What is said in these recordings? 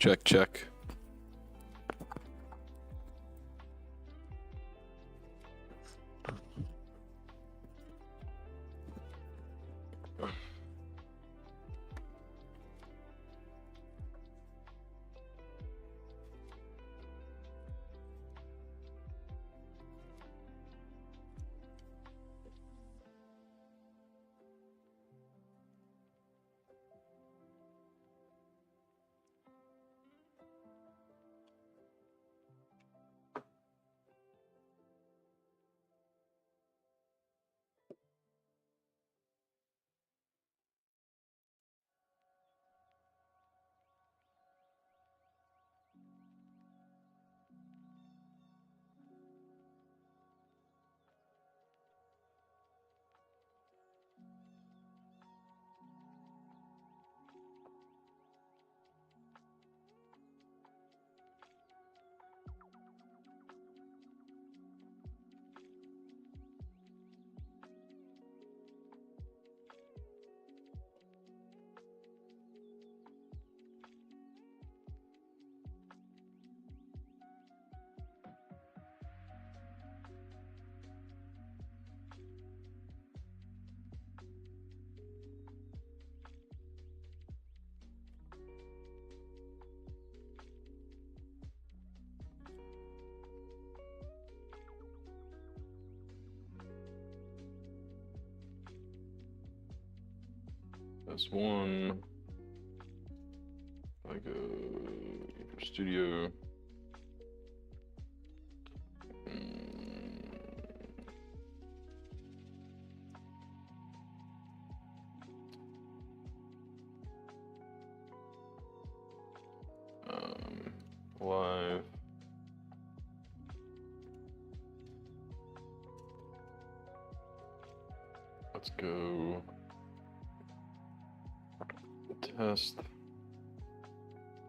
Check, check. That's one. I go for studio. Live. Let's go. Test.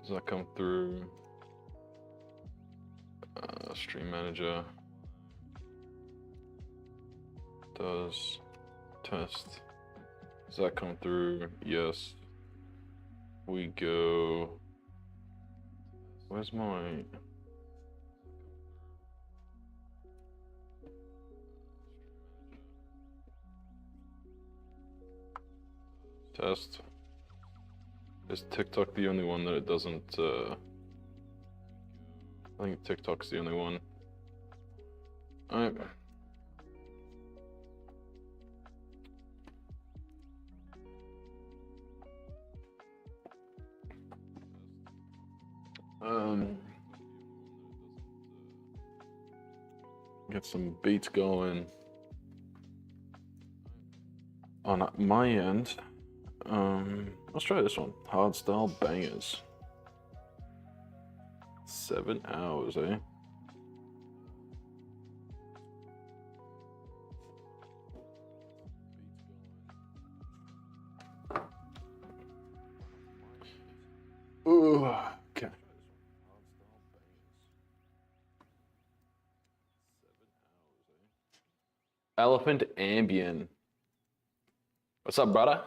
Does that come through? Stream manager. Does test. Does that come through? Yes. We go. Where's my? Test. Is TikTok the only one that it doesn't, I think TikTok's the only one. Alright. Get some beats going on my end. Let's try this one. Hardstyle bangers. 7 hours, eh? Ooh, okay. Elephant Ambient. What's up, brother?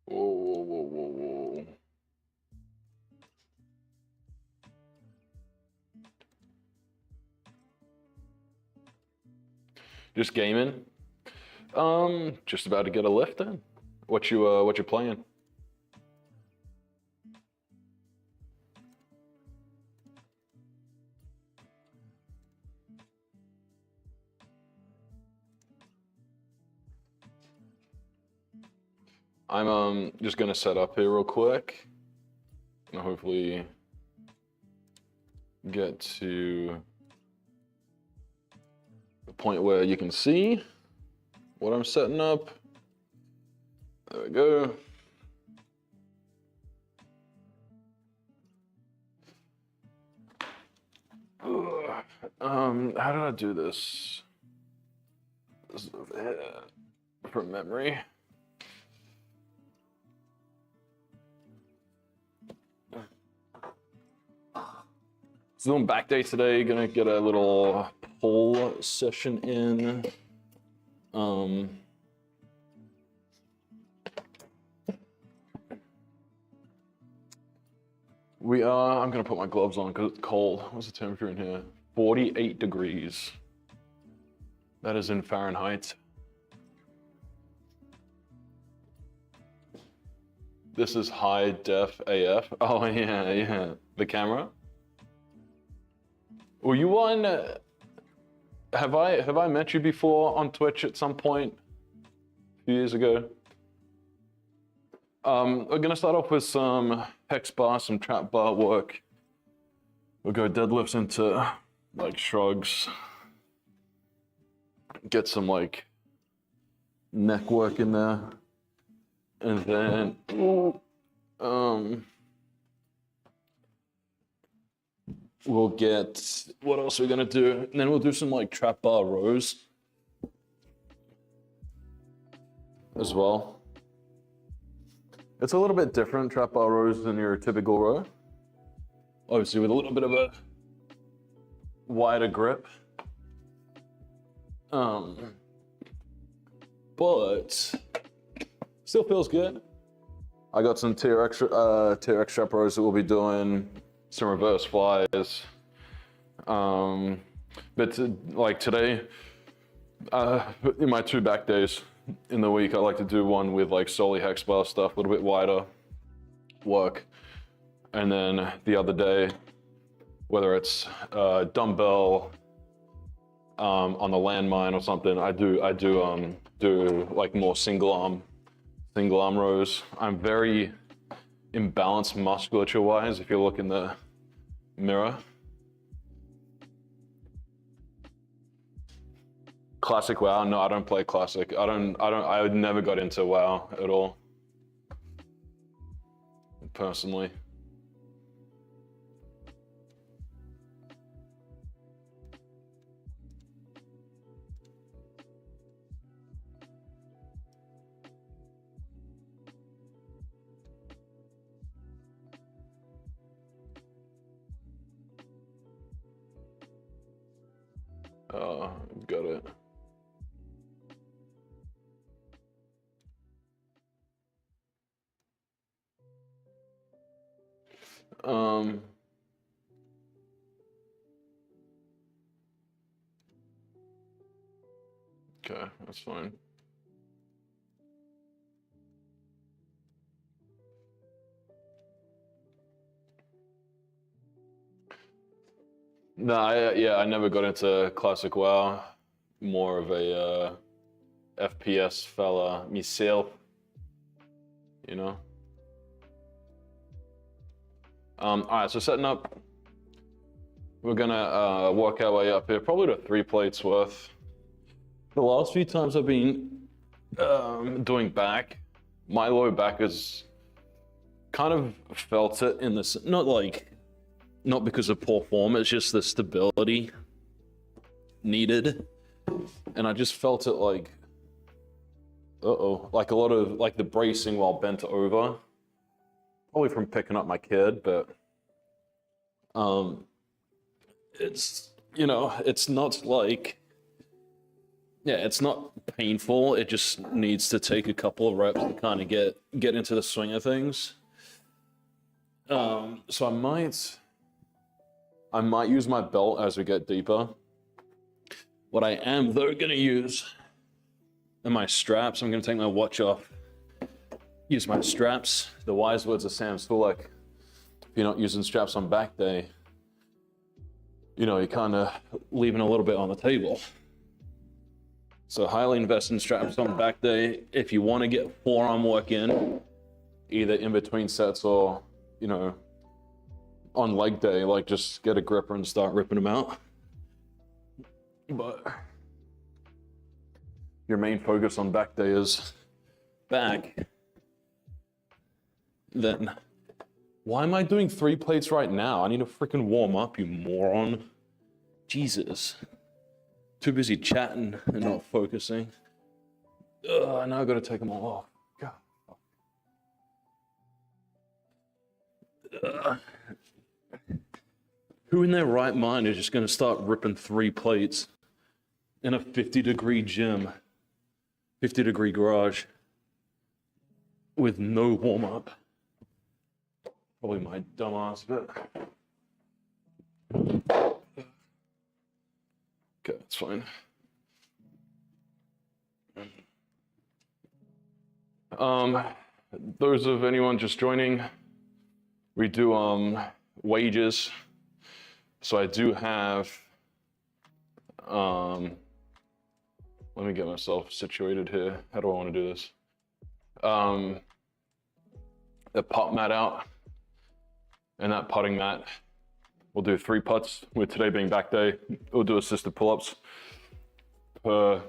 Whoa, whoa, whoa, whoa, whoa. Just gaming. Just about to get a lift in. What you playing? I'm just gonna set up here real quick and hopefully get to the point where you can see what I'm setting up. There we go. How did I do this? This is from memory. So doing back day today, gonna get a little pull session in. I'm gonna put my gloves on because it's cold. What's the temperature in here? 48 degrees. That is in Fahrenheit. This is high def AF. Oh yeah. The camera. Were you on, have I met you before on Twitch at some point? A few years ago? We're gonna start off with some hex bar, some trap bar work. We'll go deadlifts into like shrugs. Get some like neck work in there. And then, we'll get, what else are we gonna do? And then we'll do some like trap bar rows as well. It's a little bit different, trap bar rows, than your typical row. Obviously with a little bit of a wider grip. But still feels good. I got some TRX strap rows that we'll be doing, some reverse flies. Like today, in my 2 back days in the week, I like to do one with like solely hex bar stuff, a little bit wider work. And then the other day, whether it's dumbbell on the landmine or something, I do like more single arm rows. I'm very imbalanced musculature wise if you look in the mirror. Classic WoW? No, I don't play classic. I never got into WoW at all. Personally. Got it. Okay, that's fine. No, I never got into classic WoW. More of a FPS fella myself, you know? All right, so setting up, we're gonna work our way up here, probably to 3 plates worth. The last few times I've been doing back, my low back has kind of felt it in this, not because of poor form, it's just the stability needed. And I just felt it like, like a lot of like the bracing while bent over, probably from picking up my kid, but it's, it's not like, it's not painful. It just needs to take a couple of reps to kind of get into the swing of things. So I might use my belt as we get deeper. What I am though gonna use are my straps. I'm gonna take my watch off, use my straps. The wise words of Sam Sulek: if you're not using straps on back day, you're kind of leaving a little bit on the table. So highly invest in straps on back day if you want to get forearm work in, either in between sets or, on leg day, like just get a gripper and start ripping them out. But your main focus on back day is back. Then why am I doing 3 plates right now? I need to freaking warm up, you moron. Jesus. Too busy chatting and not focusing. Now I've got to take them all off. God. Who in their right mind is just going to start ripping 3 plates in a 50-degree gym, 50-degree garage with no warm-up? Probably my dumb ass, but okay, that's fine. Those of anyone just joining, we do wages. So I do have, let me get myself situated here. How do I want to do this? The putt mat out, and that putting mat, we'll do 3 putts, with today being back day. We'll do assisted pull-ups per,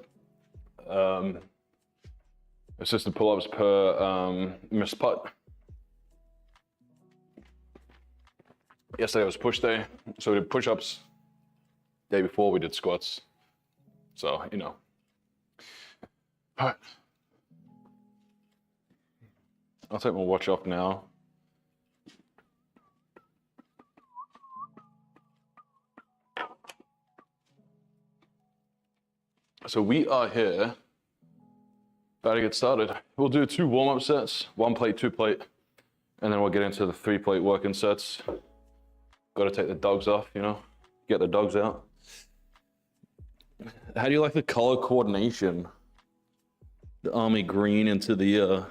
missed putt. Yesterday was push day, so we did push-ups. Day before we did squats. So, you know. All right. I'll take my watch off now. So we are here, about to get started. We'll do 2 warm-up sets, 1 plate, 2 plate, and then we'll get into the 3 plate working sets. Got to take the dogs off, you know, get the dogs out. How do you like the color coordination? The army green into the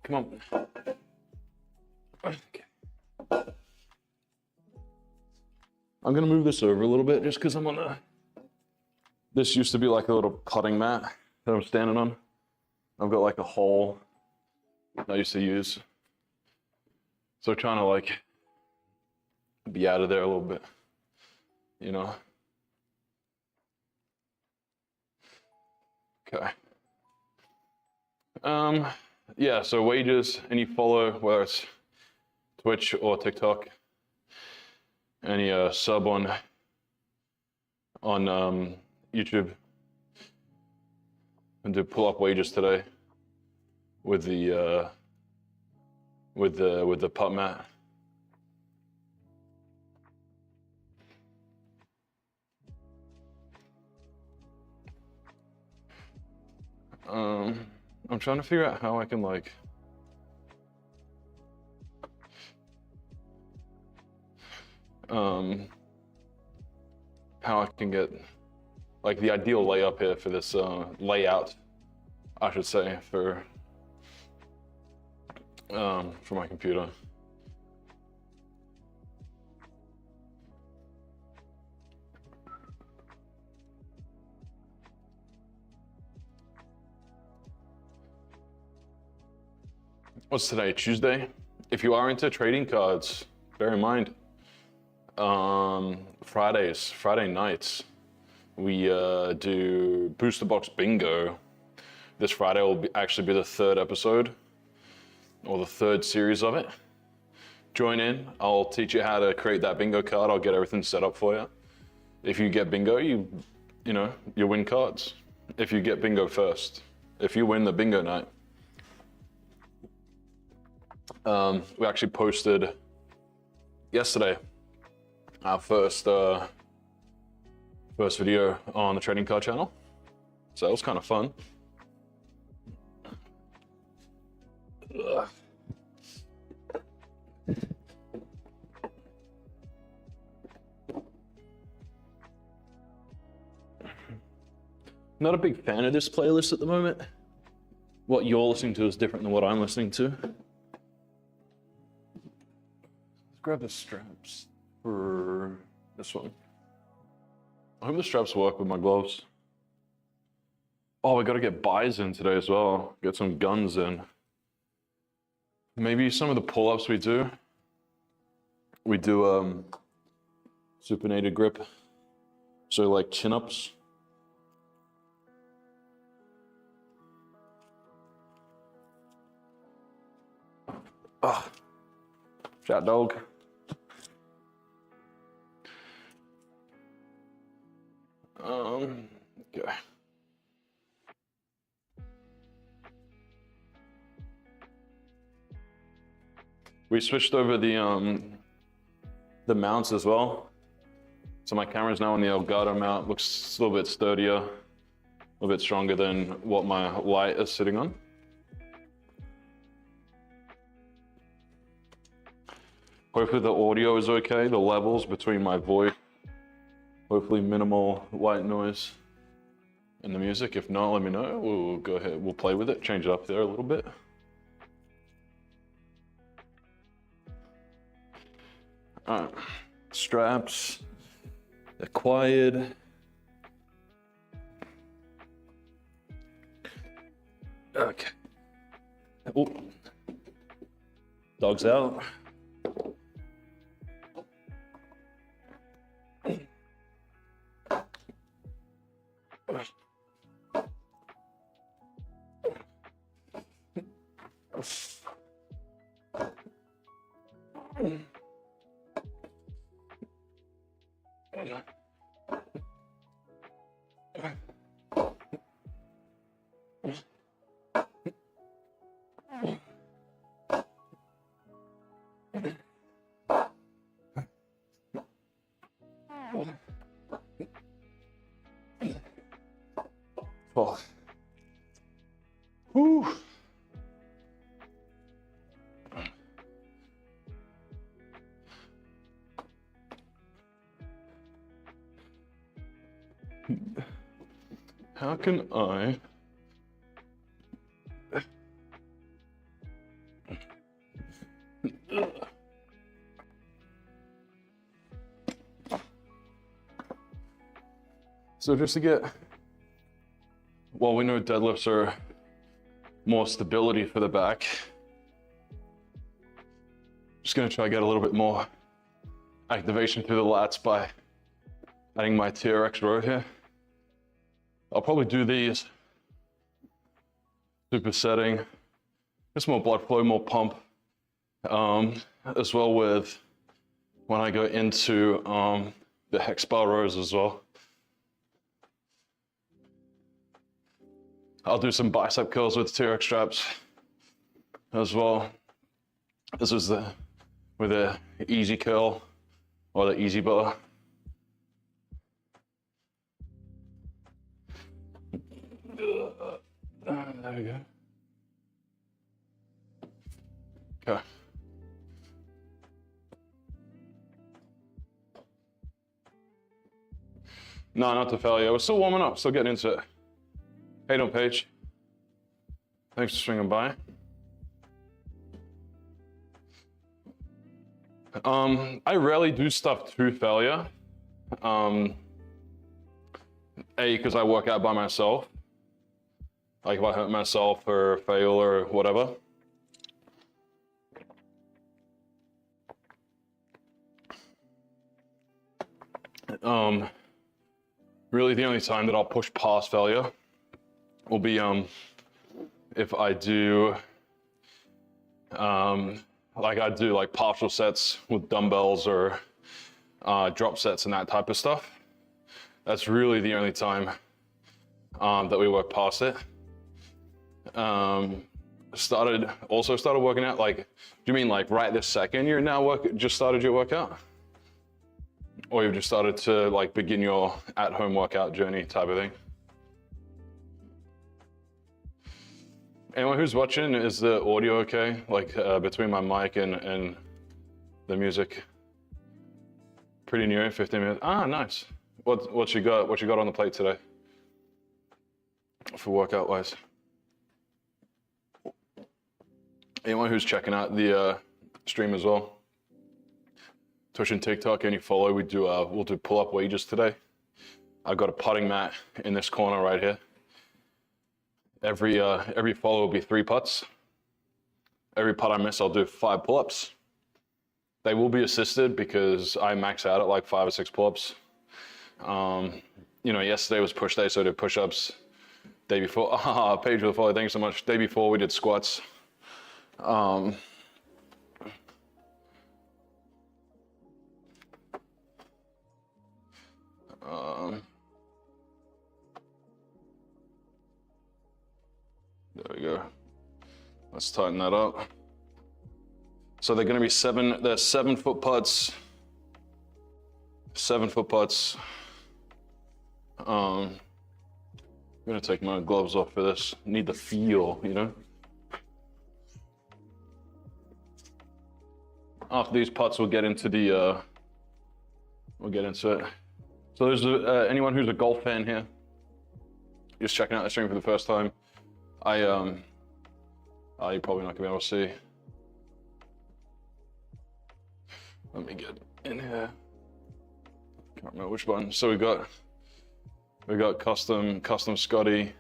come on. Okay. I'm gonna move this over a little bit just because I'm on the, this used to be like a little putting mat that I'm standing on. I've got like a hole I used to use. So trying to like be out of there a little bit, you know? Okay. Yeah, so wages, any follow, whether it's Twitch or TikTok, any sub on YouTube, and do pull-up wages today with the putt mat. I'm trying to figure out how I can like how I can get like the ideal layup here for this layout, I should say, for my computer. What's today, Tuesday? If you are into trading cards, bear in mind, Friday nights, we do Booster Box Bingo. This Friday will actually be the 3rd episode, or the 3rd series of it. Join in, I'll teach you how to create that bingo card. I'll get everything set up for you. If you get bingo, you win cards. If you get bingo first. If you win the bingo night. We actually posted yesterday our first video on the trading card channel, so it was kind of fun. Ugh. Not a big fan of this playlist at the moment. What you're listening to is different than what I'm listening to. Grab the straps for this one. I hope the straps work with my gloves. Oh, we gotta get buys in today as well. Get some guns in. Maybe some of the pull-ups we do. we do supinated grip, so like chin-ups. Ah, fat dog. Okay. We switched over the mounts as well. So my camera's now on the Elgato mount. Looks a little bit sturdier, a little bit stronger than what my light is sitting on. Hopefully the audio is okay, the levels between my voice. Hopefully minimal white noise in the music. If not, let me know. We'll go ahead, we'll play with it, change it up there a little bit. All right, straps acquired. Okay. Oh, dog's out. Oh. Whew. How can I so just to get, well, we know deadlifts are more stability for the back. Just gonna try to get a little bit more activation through the lats by adding my TRX row here. I'll probably do these supersetting, just more blood flow, more pump, as well with when I go into the hex bar rows as well. I'll do some bicep curls with TRX straps as well. This is with the easy curl or the easy bar. There we go. Okay. No, not to failure. We're still warming up, still getting into it. Hey, doing, Paige? Thanks for swinging by. I rarely do stuff to failure. A, because I work out by myself. Like if I hurt myself or fail or whatever. Really the only time that I'll push past failure will be if I do like I do like partial sets with dumbbells or drop sets and that type of stuff. That's really the only time that we work past it. Started working out, like, do you mean like right this second you're now just started your workout? Or you've just started to like begin your at-home workout journey type of thing? Anyone who's watching, is the audio okay? Like between my mic and the music? Pretty new, 15 minutes. Ah, nice. What you got? What you got on the plate today? For workout wise? Anyone who's checking out the stream as well? Twitch and TikTok, any follow? We'll do pull-up wages today. I've got a putting mat in this corner right here. Every follow will be 3 putts. Every putt I miss, I'll do 5 pull-ups. They will be assisted because I max out at like 5 or 6 pull-ups. You know, yesterday was push day, so I did push-ups. Day before, Paige with the follow, thanks so much. Day before we did squats. There we go. Let's tighten that up. So they're gonna be they're 7 foot putts. 7 foot putts. I'm gonna take my gloves off for this. Need the feel, you know? After these putts, we'll get into it. So there's anyone who's a golf fan here, just checking out the stream for the first time. You're probably not gonna be able to see. Let me get in here. Can't remember which one. So we got custom Scotty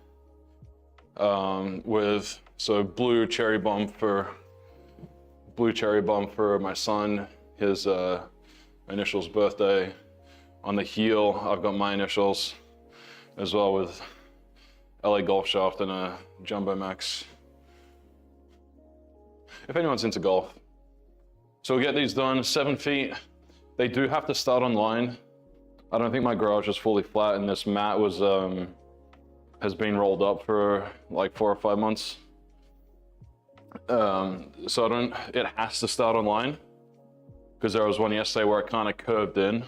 with blue cherry bomb for my son, his initials birthday. On the heel, I've got my initials as well with LA Golf Shaft and a Jumbo Max. If anyone's into golf. So we'll get these done, 7 feet. They do have to start on line. I don't think my garage is fully flat, and this mat has been rolled up for like 4 or 5 months. So it has to start on line, because there was one yesterday where it kind of curved in.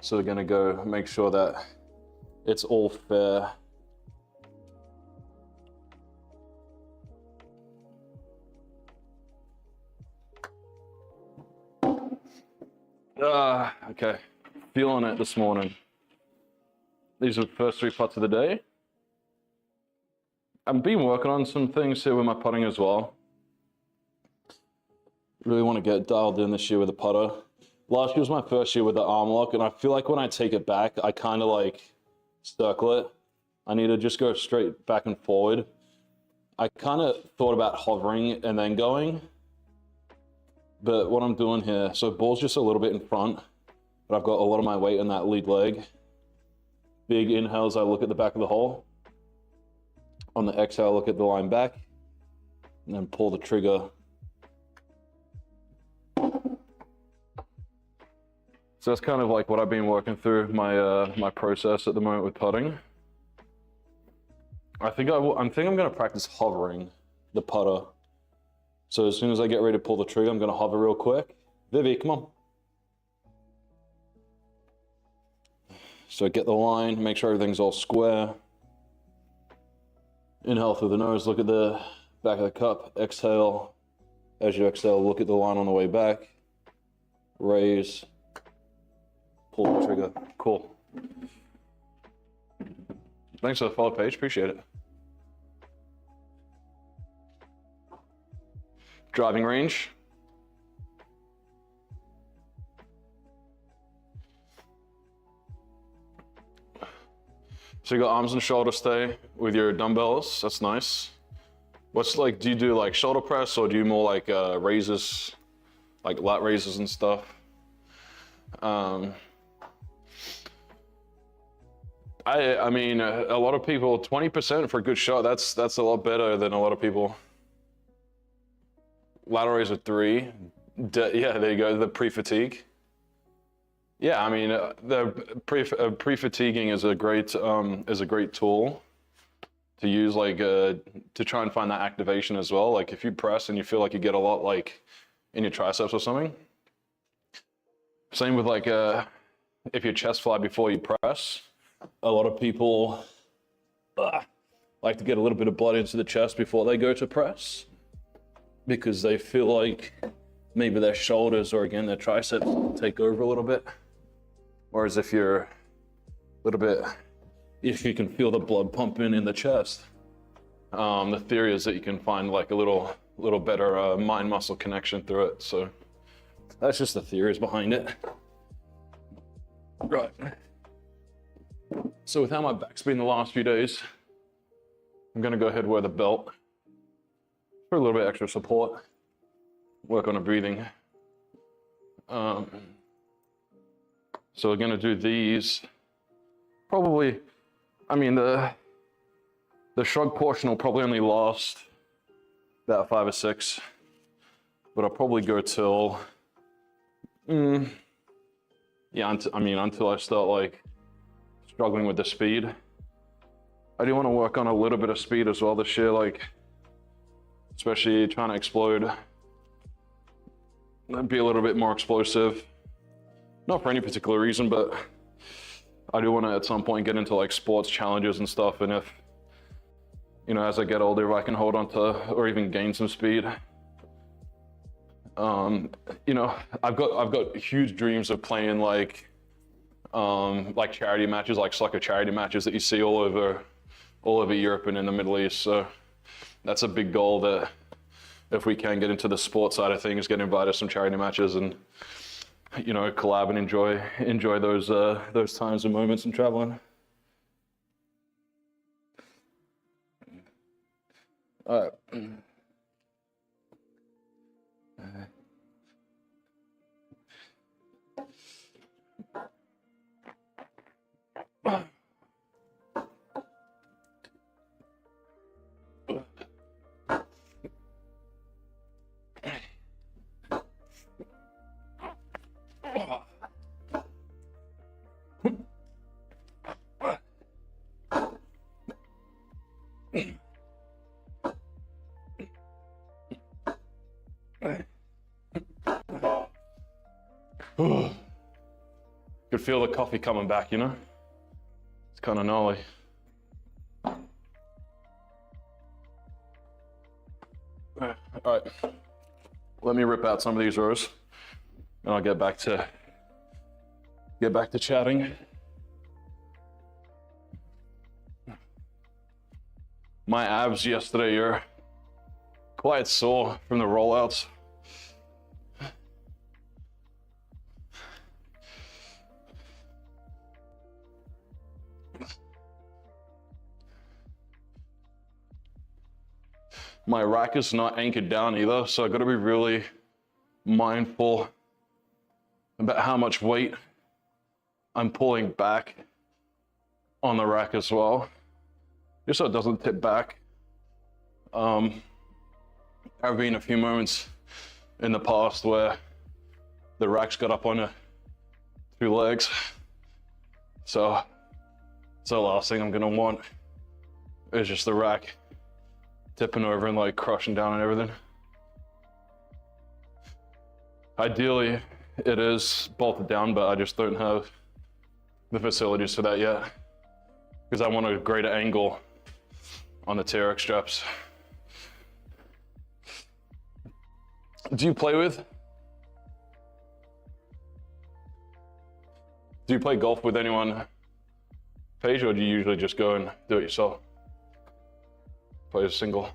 So we're gonna go make sure that it's all fair. Okay, feeling it this morning. These are the first 3 putts of the day. I've been working on some things here with my putting as well. Really want to get dialed in this year with the putter. Last year was my first year with the arm lock, and I feel like when I take it back, I kind of like circle it. I need to just go straight back and forward. I kind of thought about hovering and then going, but what I'm doing here, so ball's just a little bit in front, but I've got a lot of my weight in that lead leg. Big inhales, I look at the back of the hole. On the exhale, look at the line back, and then pull the trigger. So that's kind of like what I've been working through my process at the moment with putting. I think I'm gonna practice hovering the putter. So as soon as I get ready to pull the trigger, I'm gonna hover real quick. Vivi, come on. So get the line, make sure everything's all square. Inhale through the nose, look at the back of the cup. Exhale. As you exhale, look at the line on the way back. Raise. Pull the trigger. Cool. Thanks for the follow, Paige. Appreciate it. Driving range. So you got arms and shoulder stay with your dumbbells. That's nice. What's like, do you do like shoulder press, or do you more like raises, like lat raises and stuff? I mean, a lot of people, 20% for a good shot, that's a lot better than a lot of people. Lateral raise at 3. Yeah, there you go, the pre-fatigue. Yeah, I mean, the pre-fatiguing is a great tool to use, like to try and find that activation as well. Like if you press and you feel like you get a lot like in your triceps or something. Same with like if you chest fly before you press. A lot of people like to get a little bit of blood into the chest before they go to press, because they feel like maybe their shoulders or again their triceps take over a little bit. Whereas if you're a little bit, if you can feel the blood pumping in the chest, the theory is that you can find like a little better mind muscle connection through it. So that's just the theories behind it. Right. So with how my back's been the last few days, I'm gonna go ahead and wear the belt for a little bit extra support. Work on a breathing Um, so we're gonna do these. Probably, I mean, the shrug portion will probably only last about 5 or 6, but I'll probably go till, yeah, until I start like struggling with the speed. I do want to work on a little bit of speed as well this year, like especially trying to explode, be a little bit more explosive. Not for any particular reason, but I do want to at some point get into like sports challenges and stuff. And if, you know, as I get older, if I can hold on to or even gain some speed, you know, I've got huge dreams of playing like charity matches, like soccer charity matches that you see all over Europe and in the Middle East. So that's a big goal, that if we can get into the sports side of things, get invited to some charity matches and, you know, collab and enjoy those times and moments and traveling. All right. Could feel the coffee coming back, you know? It's kind of gnarly. All right, let me rip out some of these rows and I'll get back to chatting. My abs yesterday are quite sore from the rollouts. My rack is not anchored down either, so I gotta be really mindful about how much weight I'm pulling back on the rack as well, just so it doesn't tip back. There have been a few moments in the past where the rack's got up on 2 legs, so the last thing I'm gonna want is just the rack tipping over and like crushing down and everything. Ideally, it is bolted down, but I just don't have the facilities for that yet, because I want a greater angle on the TRX straps. Do you play golf with anyone, Paige, or do you usually just go and do it yourself? Play a single.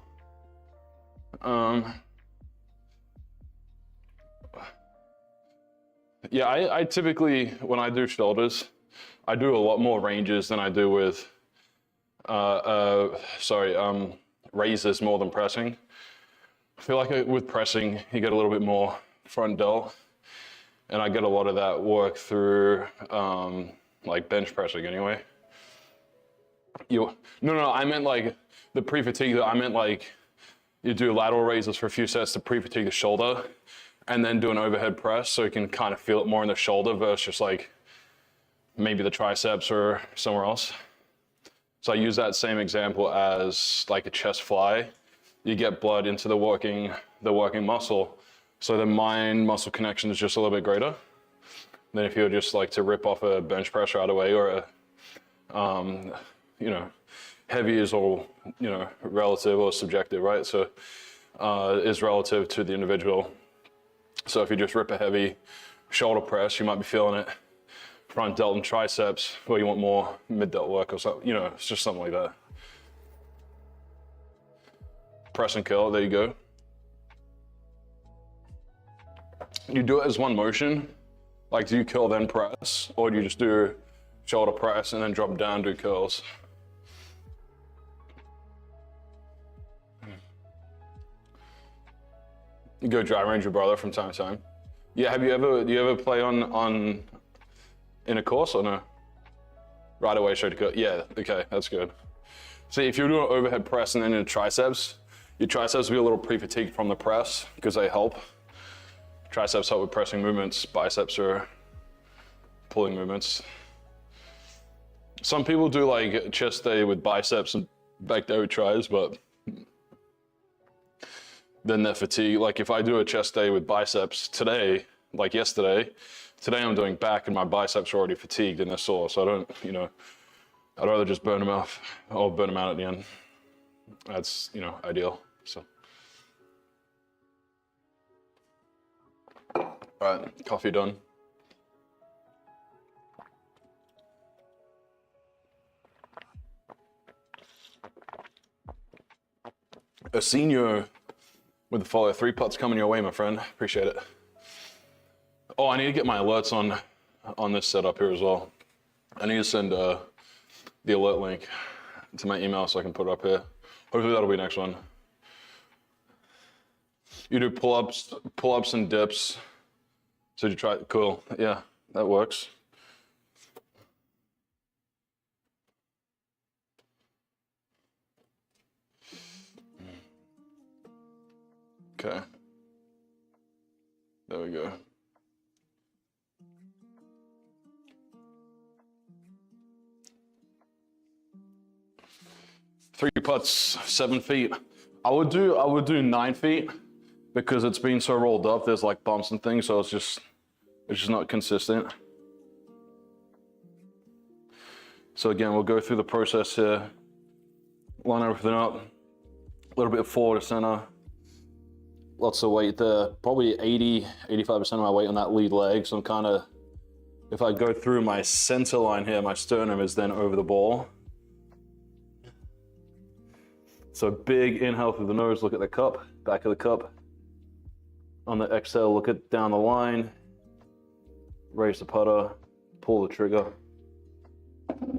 Yeah, I typically, when I do shoulders, I do a lot more ranges than I do with, raises more than pressing. I feel like with pressing, you get a little bit more front delt, and I get a lot of that work through like bench pressing anyway. No, I meant like the pre-fatigue. I meant like you do lateral raises for a few sets to pre-fatigue the shoulder, and then do an overhead press so you can kind of feel it more in the shoulder versus just like maybe the triceps or somewhere else. So I use that same example as like a chest fly. You get blood into the working muscle, so the mind muscle connection is just a little bit greater than if you were just like to rip off a bench press right away, or a heavy is all, relative or subjective, right? So is relative to the individual. So if you just rip a heavy shoulder press, you might be feeling it front delt and triceps, or you want more mid delt work or something, it's just something like that. Press and curl, there you go. You do it as one motion. Like, do you curl then press, or do you just do shoulder press and then drop down, do curls? You go dry range your brother from time to time. Yeah, do you ever play on in a course or no? Right away, straight to cut. Yeah, okay, that's good. See, if you're doing an overhead press and then your triceps will be a little pre-fatigued from the press because they help. Triceps help with pressing movements, biceps are pulling movements. Some people do like chest day with biceps and back day with tris, but then they're fatigued. Like if I do a chest day with biceps today, like yesterday, today I'm doing back and my biceps are already fatigued and they're sore. So I don't, I'd rather just burn them off or burn them out at the end. That's, ideal, so. All right, coffee done. A senior with the follow 3 putts coming your way, my friend. Appreciate it. Oh, I need to get my alerts on this setup here as well. I need to send the alert link to my email so I can put it up here. Hopefully that'll be next one. You do pull-ups and dips. So you try, cool, yeah, that works. Okay, there we go. Three putts, 7 feet. I would do 9 feet because it's been so rolled up. There's like bumps and things, so it's just not consistent. So again, we'll go through the process here. Line everything up. A little bit forward to center. Lots of weight there. Probably 85% of my weight on that lead leg. So I'm kind of, if I go through my center line here, my sternum is then over the ball. So big inhale through the nose, look at the cup, back of the cup. On the exhale, look at down the line. Raise the putter, pull the trigger,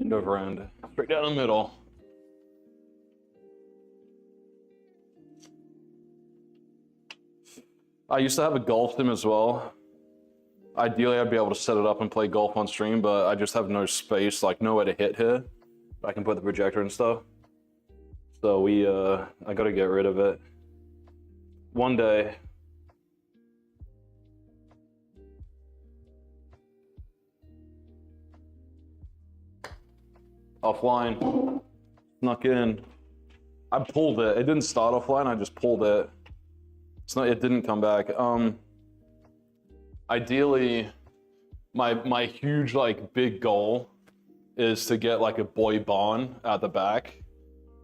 end over end, straight down the middle. I used to have a golf sim as well. Ideally, I'd be able to set it up and play golf on stream, but I just have no space, like nowhere to hit here. I can put the projector and stuff. So I gotta get rid of it. One day. Offline, snuck in. I pulled it. It didn't start offline, I just pulled it. It didn't come back. Ideally, my huge like big goal is to get like a boy barn at the back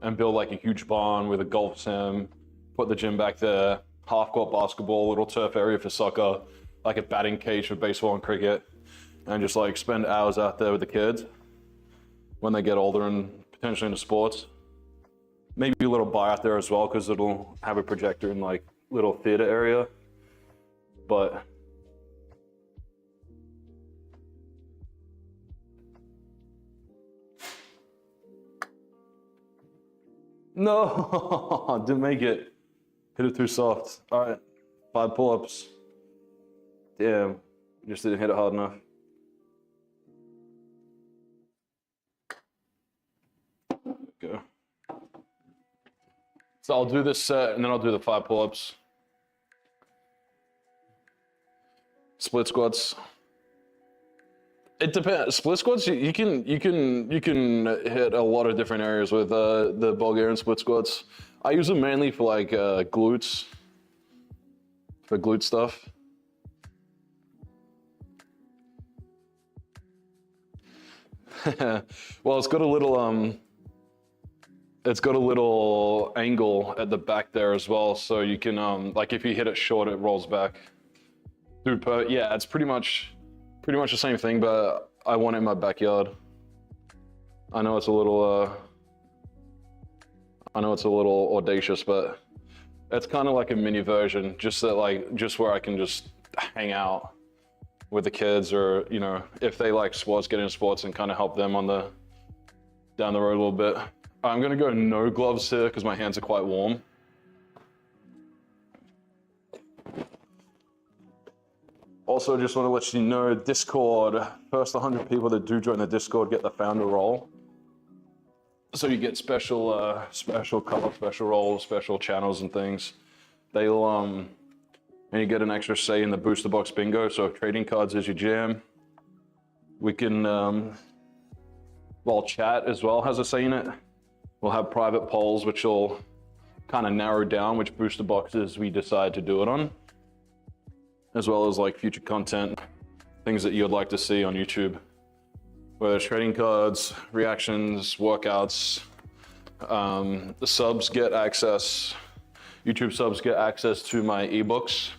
and build like a huge barn with a golf sim, put the gym back there, half court basketball, little turf area for soccer, like a batting cage for baseball and cricket, and just like spend hours out there with the kids when they get older and potentially into sports. Maybe a little bar out there as well, because it'll have a projector in like little theater area, but no, didn't make it. Hit it too soft. All right, 5 pull-ups. Damn, just didn't hit it hard enough. Go. So I'll do this set and then I'll do the 5 pull-ups. Split squats. It depends. Split squats, you can hit a lot of different areas with the Bulgarian split squats. I use them mainly for like glutes, for glute stuff. Well, it's got a little angle at the back there as well, so you can like if you hit it short, it rolls back. Dude, yeah, it's pretty much the same thing, but I want it in my backyard. I know it's a little audacious, but it's kind of like a mini version, just where I can just hang out with the kids, or if they like sports, get into sports and kind of help them down the road a little bit. I'm gonna go no gloves here because my hands are quite warm. Also, just want to let you know, Discord, first 100 people that do join the Discord get the founder role. So you get special color, special roles, special channels and things. And you get an extra say in the booster box bingo. So if trading cards is your jam, we can, chat as well has a say in it. We'll have private polls, which will kind of narrow down which booster boxes we decide to do it on, as well as like future content, things that you'd like to see on YouTube, whether it's trading cards, reactions, workouts. The subs get access, YouTube subs get access to my ebooks.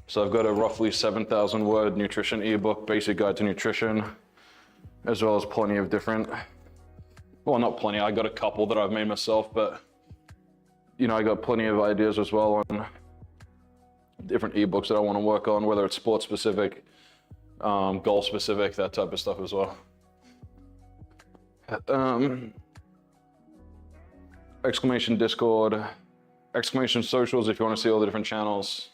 So I've got a roughly 7,000 word nutrition ebook, basic guide to nutrition, as well as plenty of different, well, not plenty, I got a couple that I've made myself, but you know, I got plenty of ideas as well on different ebooks that I want to work on, whether it's sports specific, goal specific, that type of stuff as well. Exclamation Discord, exclamation socials if you want to see all the different channels.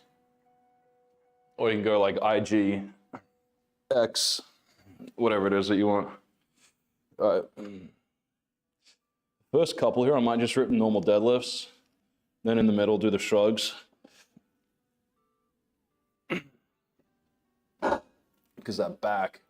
Or you can go like IG, X, whatever it is that you want. All right. First couple here, I might just rip normal deadlifts. Then in the middle, do the shrugs. Because that back.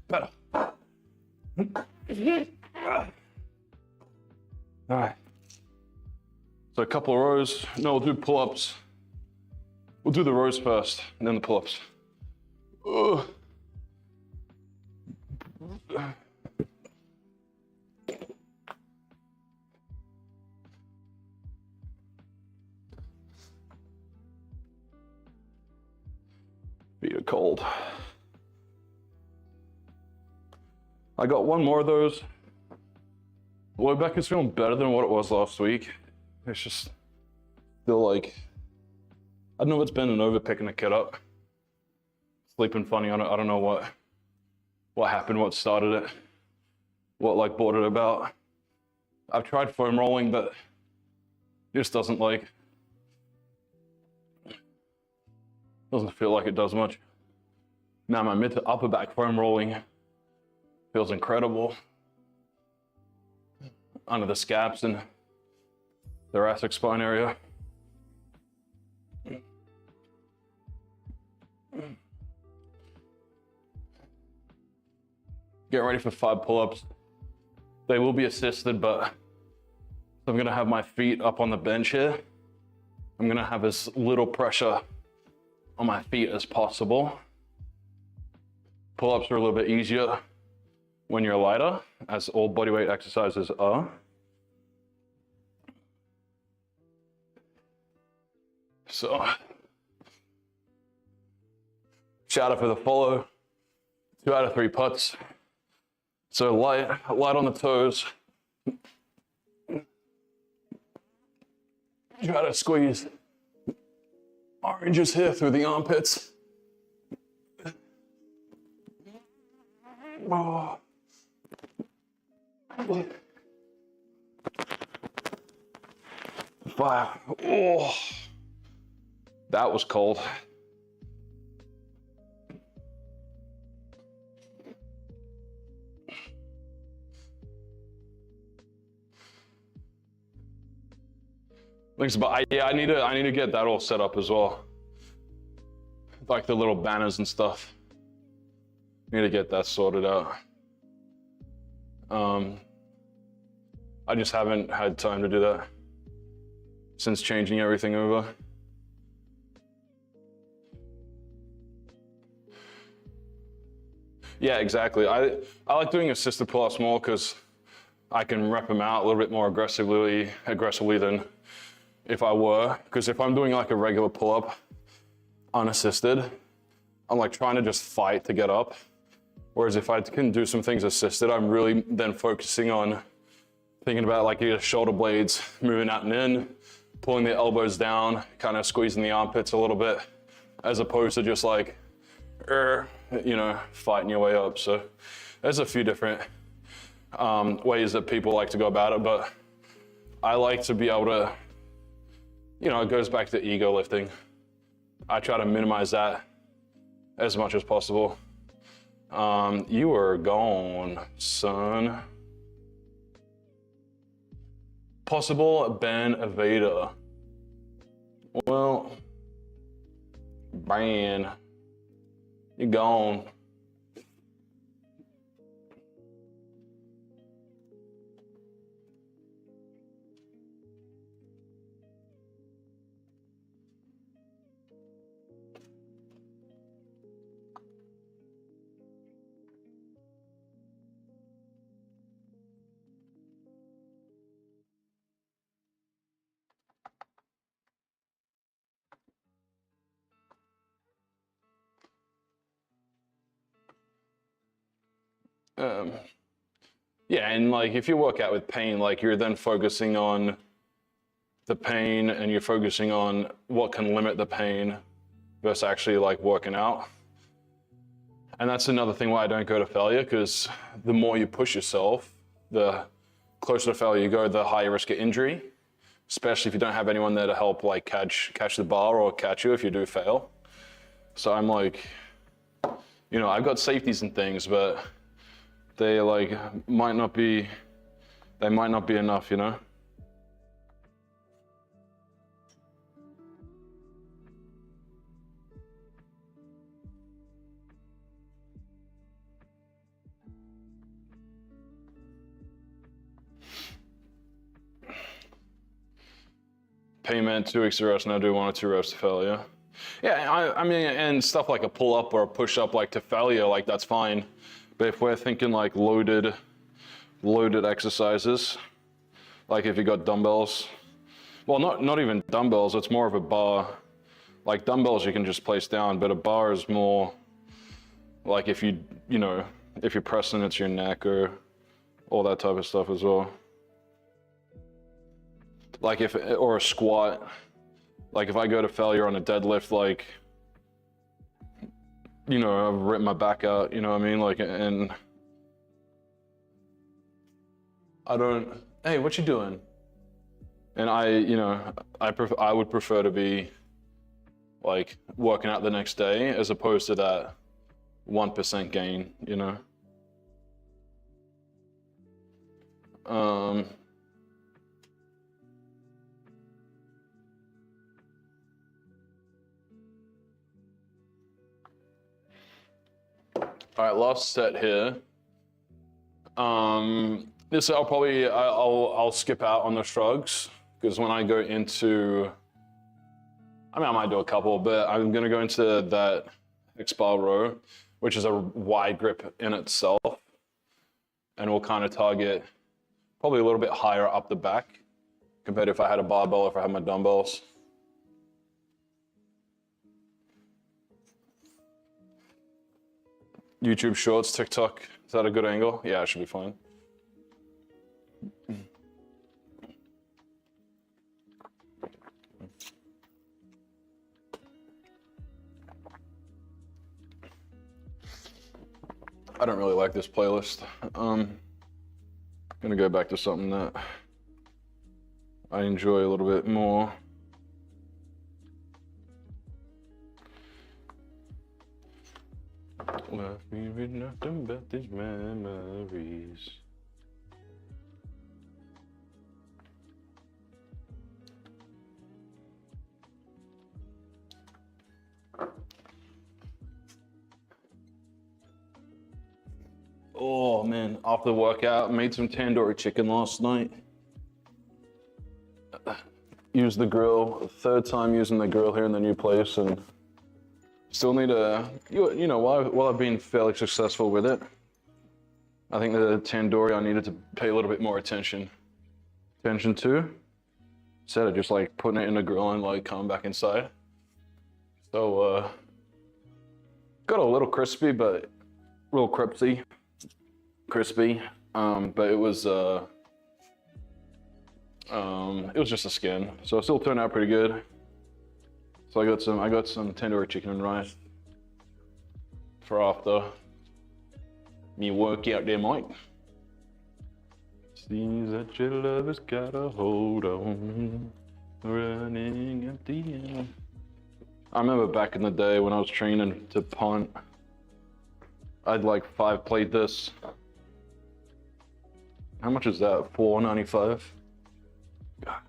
Better. All right. So a couple of rows. No, we'll do pull-ups. We'll do the rows first, and then the pull-ups. Feet are cold. I got one more of those. Lower back is feeling better than what it was last week. It's just still like, I don't know if it's been an over picking the kid up. Sleeping funny on it. I don't know what happened, what started it, what like brought it about. I've tried foam rolling, but it just doesn't feel like it does much. Now my mid to upper back foam rolling feels incredible. Under the scaps and thoracic spine area. Get ready for 5 pull-ups. They will be assisted, but I'm gonna have my feet up on the bench here. I'm gonna have as little pressure on my feet as possible. Pull-ups are a little bit easier when you're lighter, as all bodyweight exercises are. So, shout out for the follow. 2 out of 3 putts. So light on the toes. Try to squeeze oranges here through the armpits. Oh. Fire. Oh. That was cold. Thanks, but I need to get that all set up as well. Like the little banners and stuff. Need to get that sorted out. I just haven't had time to do that since changing everything over. Yeah, exactly. I like doing assisted pull-ups more because I can rep them out a little bit more aggressively than if I were. Because if I'm doing like a regular pull-up unassisted, I'm like trying to just fight to get up. Whereas if I can do some things assisted, I'm really then focusing on Thinking about like your shoulder blades moving out and in, pulling the elbows down, kind of squeezing the armpits a little bit, as opposed to just like, fighting your way up. So there's a few different ways that people like to go about it, but I like to be able to, it goes back to ego lifting. I try to minimize that as much as possible. You are gone, son. Possible ban evader. Well, ban. You're gone. Yeah, and like if you work out with pain, like you're then focusing on the pain and you're focusing on what can limit the pain versus actually like working out. And that's another thing why I don't go to failure, because the more you push yourself, the closer to failure you go, the higher risk of injury, especially if you don't have anyone there to help like catch the bar or catch you if you do fail. So I'm like, I've got safeties and things, but they might not be enough, Payment, 2 weeks of rest, now do 1 or 2 reps to failure. Yeah, I mean, and stuff like a pull-up or a push-up like to failure, like that's fine. But if we're thinking like loaded exercises, like if you got dumbbells, well, not even dumbbells, it's more of a bar. Like dumbbells you can just place down, but a bar is more like if you're pressing it's your neck or all that type of stuff as well. Like or a squat, like if I go to failure on a deadlift, like, I've ripped my back out, you know what I mean? Like, and I don't, hey, what you doing? And I would prefer to be like working out the next day as opposed to that 1% gain, All right, last set here. This I'll skip out on the shrugs because when I go into, I might do a couple, but I'm gonna go into that X-bar row, which is a wide grip in itself, and we'll kind of target probably a little bit higher up the back compared to if I had a barbell or if I had my dumbbells. YouTube Shorts, TikTok, is that a good angle? Yeah, it should be fine. I don't really like this playlist. I'm gonna go back to something that I enjoy a little bit more. Left me with nothing but these memories. Oh man, after the workout, made some tandoori chicken last night. Used the grill, third time using the grill here in the new place, and still need while I've been fairly successful with it, I think the tandoori I needed to pay a little bit more attention to, instead of just like putting it in the grill and like coming back inside. So got a little crispy, but real crispy, but it was It was just a skin, so it still turned out pretty good. So I got some tandoori chicken and rice for after me workout there, Mike. Seems that your love has got a hold on, running at the end. I remember back in the day when I was training to punt, I'd like 5-plate this. How much is that? $4.95. I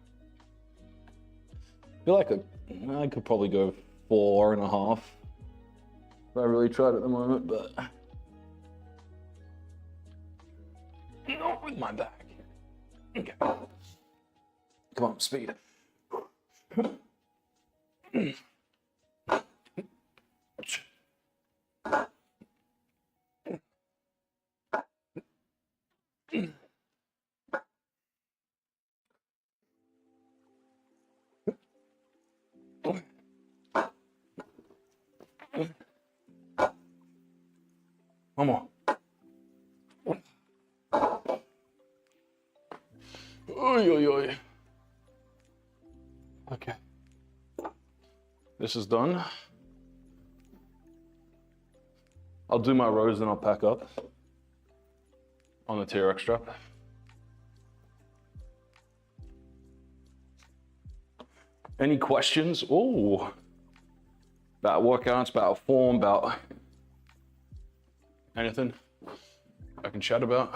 feel like I could probably go 4.5 if I really tried at the moment, but not with my back. Okay. Come on, speed. One more. Oy, oy, oy. Okay. This is done. I'll do my rows, then I'll pack up on the TRX strap. Any questions? Oh, about workouts, about form, about anything I can chat about?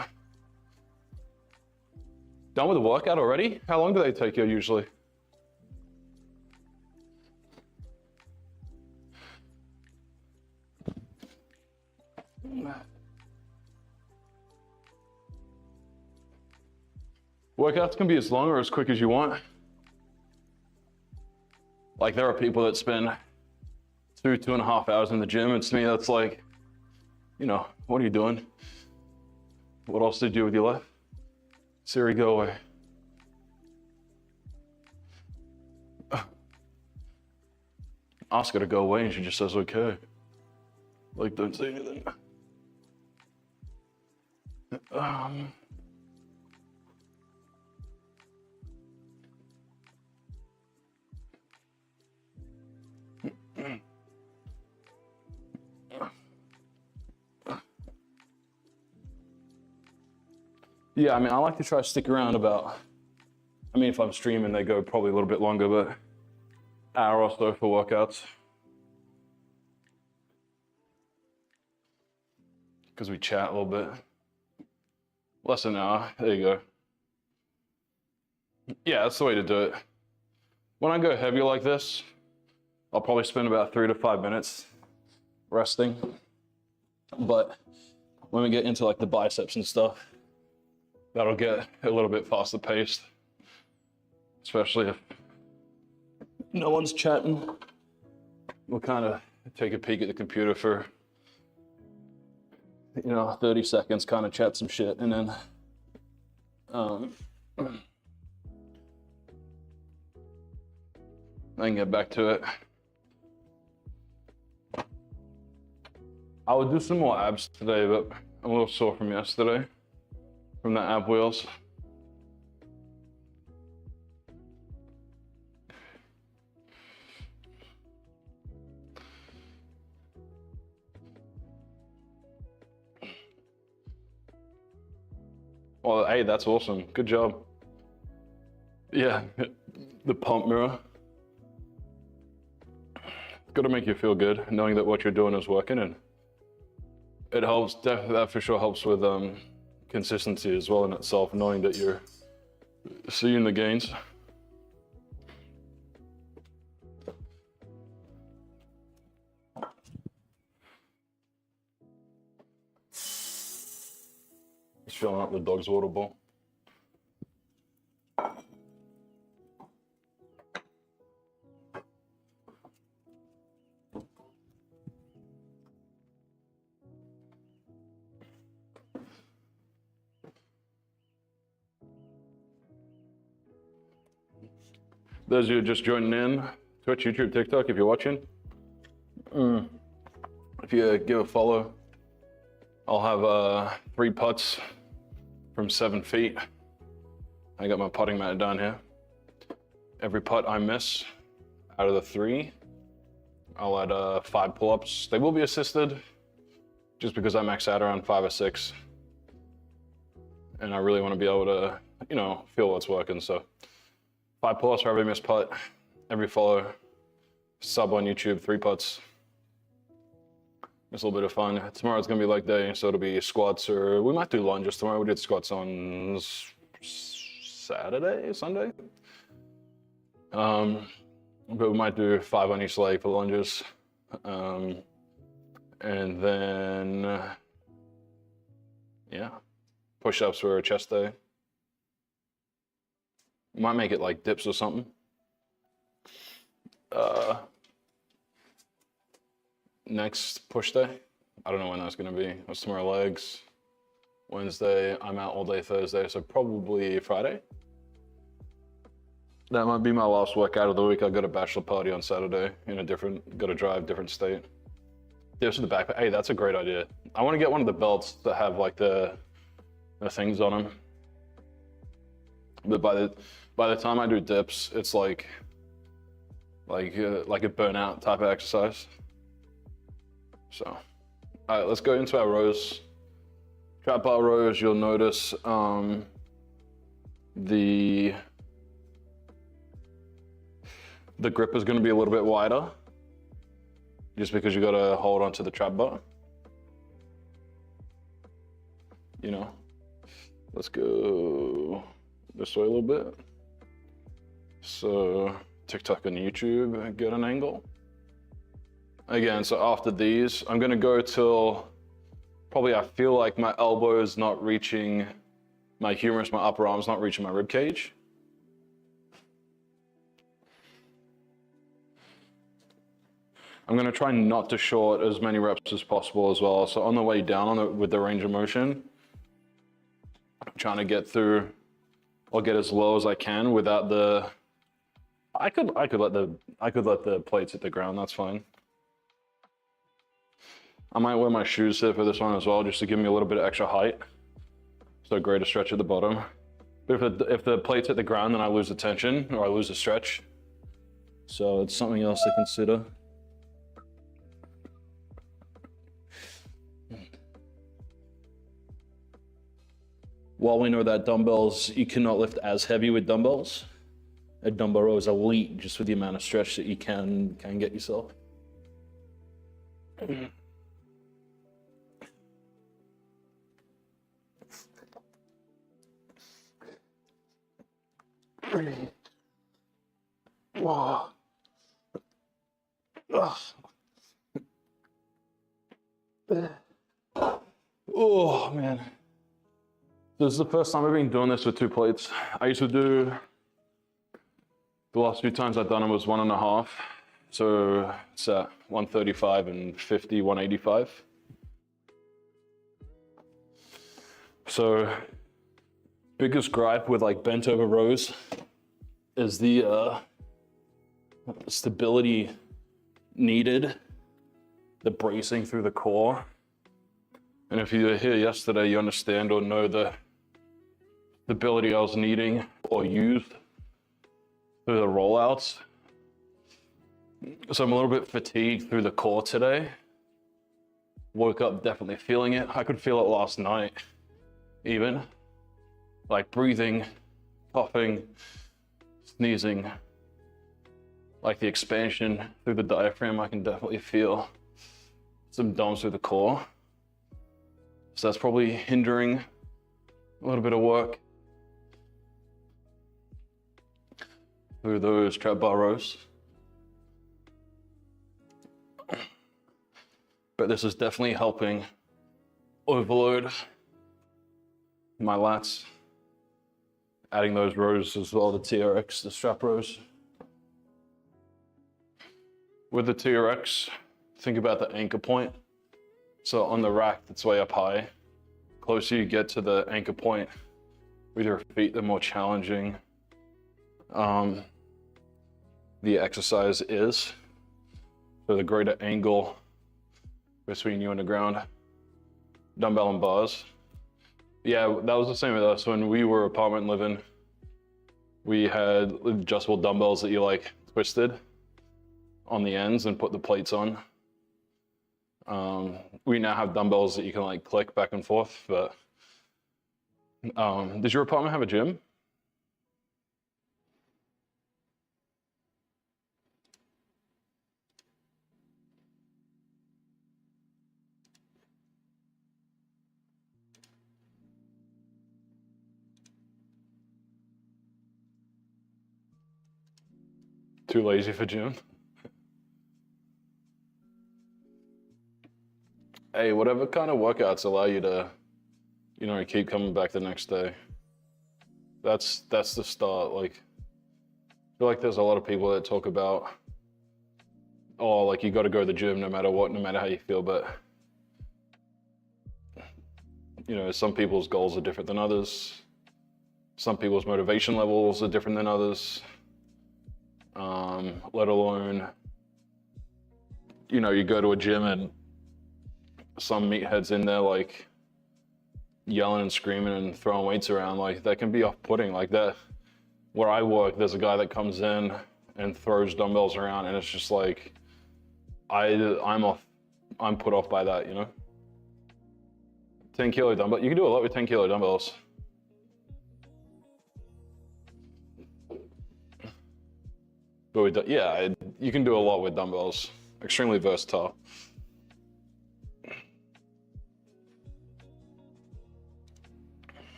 Done with the workout already? How long do they take you usually? Workouts can be as long or as quick as you want. Like there are people that spend 2.5 hours in the gym, and to me that's like, you know, what are you doing? What else did you do with your life? Siri, go away. Ask her to go away and she just says, okay. Like, don't say anything. Yeah, I mean, I like to try to stick around about, I mean, if I'm streaming, they go probably a little bit longer, but hour or so for workouts. Because we chat a little bit. Less than an hour, there you go. Yeah, that's the way to do it. When I go heavier like this, I'll probably spend about 3 to 5 minutes resting. But when we get into like the biceps and stuff, that'll get a little bit faster paced, especially if no one's chatting. We'll kind of take a peek at the computer for, 30 seconds, kind of chat some shit, and then I can get back to it. I would do some more abs today, but I'm a little sore from yesterday, from the ab wheels. Well, hey, that's awesome. Good job. Yeah, the pump mirror. It's got to make you feel good, knowing that what you're doing is working, and it helps, that for sure helps with consistency as well in itself, knowing that you're seeing the gains. Just filling up the dog's water bowl. Those of you just joining in, Twitch, YouTube, TikTok, if you're watching, if you give a follow, I'll have 3 putts from 7 feet. I got my putting mat down here. Every putt I miss out of the 3, I'll add 5 pull-ups. They will be assisted just because I max out around 5 or 6. And I really want to be able to, you know, feel what's working. So 5 pull-ups for every missed putt, every follow, sub on YouTube, 3 putts. It's a little bit of fun. Tomorrow's gonna be leg day, so it'll be squats, or we might do lunges tomorrow. We did squats on Saturday, Sunday. But we might do 5 on each leg for lunges. And then, yeah, push-ups for a chest day. Might make it like dips or something. Next push day, I don't know when that's gonna be. That's tomorrow legs. Wednesday, I'm out all day Thursday, so probably Friday. That might be my last workout of the week. I got a bachelor party on Saturday in a gotta drive, different state. This is the backpack. Hey, that's a great idea. I wanna get one of the belts that have like the things on them. But by the time I do dips, it's like a burnout type of exercise. So, all right, let's go into our rows. Trap bar rows, you'll notice the grip is gonna be a little bit wider just because you gotta hold onto the trap bar. You know, let's go this way a little bit. So TikTok and YouTube, get an angle. Again, so after these, I'm gonna go till probably I feel like my elbow is not reaching my humerus, my upper arm's not reaching my rib cage. I'm gonna try not to short as many reps as possible as well. So on the way down with the range of motion, I'm trying to get through or get as low as I can without the, I could let the plates hit the ground, that's fine. I might wear my shoes here for this one as well, just to give me a little bit of extra height. So greater stretch at the bottom. But if the plates hit the ground, then I lose the tension or I lose the stretch. So it's something else to consider. While we know that dumbbells, you cannot lift as heavy with dumbbells. A dumbbell row is elite just with the amount of stretch that you can get yourself. Whoa. Oh man. This is the first time I've been doing this with 2 plates. I used to do, the last few times I've done it was 1.5. So it's at 135 and 50, 185. So biggest gripe with like bent over rows is the stability needed, the bracing through the core. And if you were here yesterday, you understand or know the stability I was needing or used through the rollouts. So I'm a little bit fatigued through the core today. Woke up definitely feeling it. I could feel it last night even. Like breathing, coughing, sneezing. Like the expansion through the diaphragm, I can definitely feel some DOMs through the core. So that's probably hindering a little bit of work through those trap bar rows. But this is definitely helping overload my lats. Adding those rows as well, the TRX, the strap rows. With the TRX, think about the anchor point. So on the rack that's way up high, closer you get to the anchor point with your feet, the more challenging the exercise is. So the greater angle between you and the ground, dumbbell and bars. Yeah, that was the same with us when we were apartment living. We had adjustable dumbbells that you like twisted on the ends and put the plates on. We now have dumbbells that you can like click back and forth, but does your apartment have a gym? Too lazy for gym? Hey, whatever kind of workouts allow you to, you know, keep coming back the next day. That's the start. Like, I feel like there's a lot of people that talk about, oh, like you got to go to the gym no matter what, no matter how you feel. But, you know, some people's goals are different than others. Some people's motivation levels are different than others. Let alone, you know, you go to a gym and some meatheads in there like yelling and screaming and throwing weights around, like that can be off-putting. Like that, where I work, there's a guy that comes in and throws dumbbells around, and it's just like, I'm put off by that, you know? 10 kilo dumbbell, you can do a lot with 10 kilo dumbbells. But yeah, you can do a lot with dumbbells. Extremely versatile.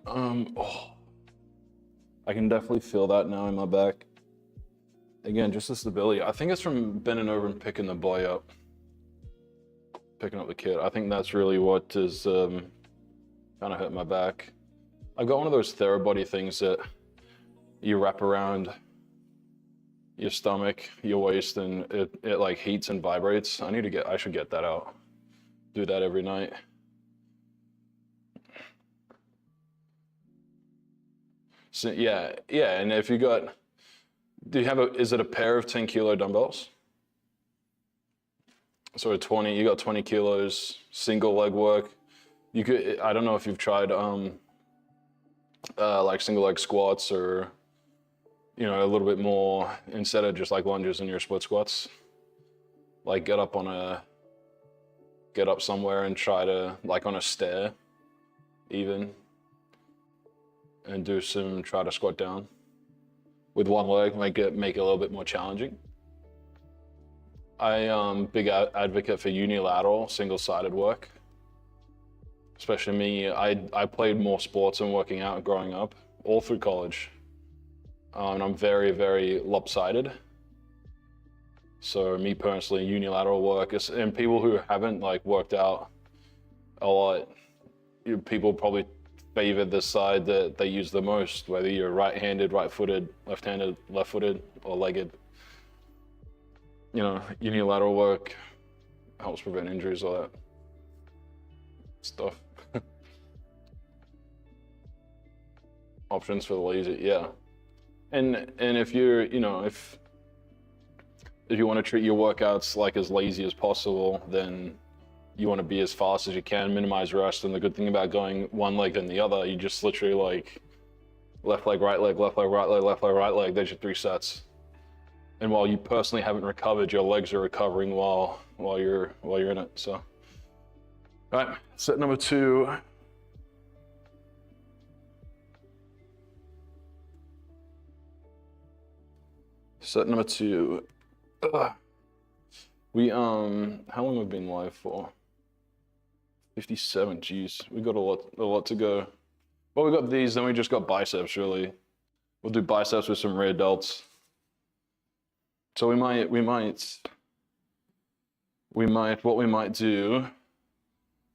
Oh, I can definitely feel that now in my back. Again, just the stability. I think it's from bending over and picking the boy up. Picking up the kid. I think that's really what is kind of hurt my back. I've got one of those Therabody things that you wrap around your stomach, your waist, and it like heats and vibrates. I should get that out. Do that every night. So yeah, and if you got, is it a pair of 10 kilo dumbbells? So you got 20 kilos, single leg work. You could, I don't know if you've tried like single leg squats, or, you know, a little bit more, instead of just like lunges in your split squats, like get up somewhere and try to, like on a stair even, and try to squat down with one leg, make it a little bit more challenging. I am big advocate for unilateral, single-sided work. Especially me, I played more sports and working out growing up, all through college. And I'm very, very lopsided. So me personally, unilateral work, and people who haven't like worked out a lot, people probably favor the side that they use the most, whether you're right-handed, right-footed, left-handed, left-footed, or legged. You know, unilateral work helps prevent injuries, all that stuff. Options for the lazy, yeah. And if you're, you know, if you want to treat your workouts like as lazy as possible, then you want to be as fast as you can, minimize rest. And the good thing about going one leg then the other, you just literally like left leg, right leg, left leg, right leg, left leg, right leg. There's your 3 sets. And while you personally haven't recovered, your legs are recovering while you're in it. So, all right, set number 2. Set number 2. We how long have we been live for? 57. Geez, we got a lot to go. Well, we got these, then we just got biceps. Really, we'll do biceps with some rear delts. So what we might do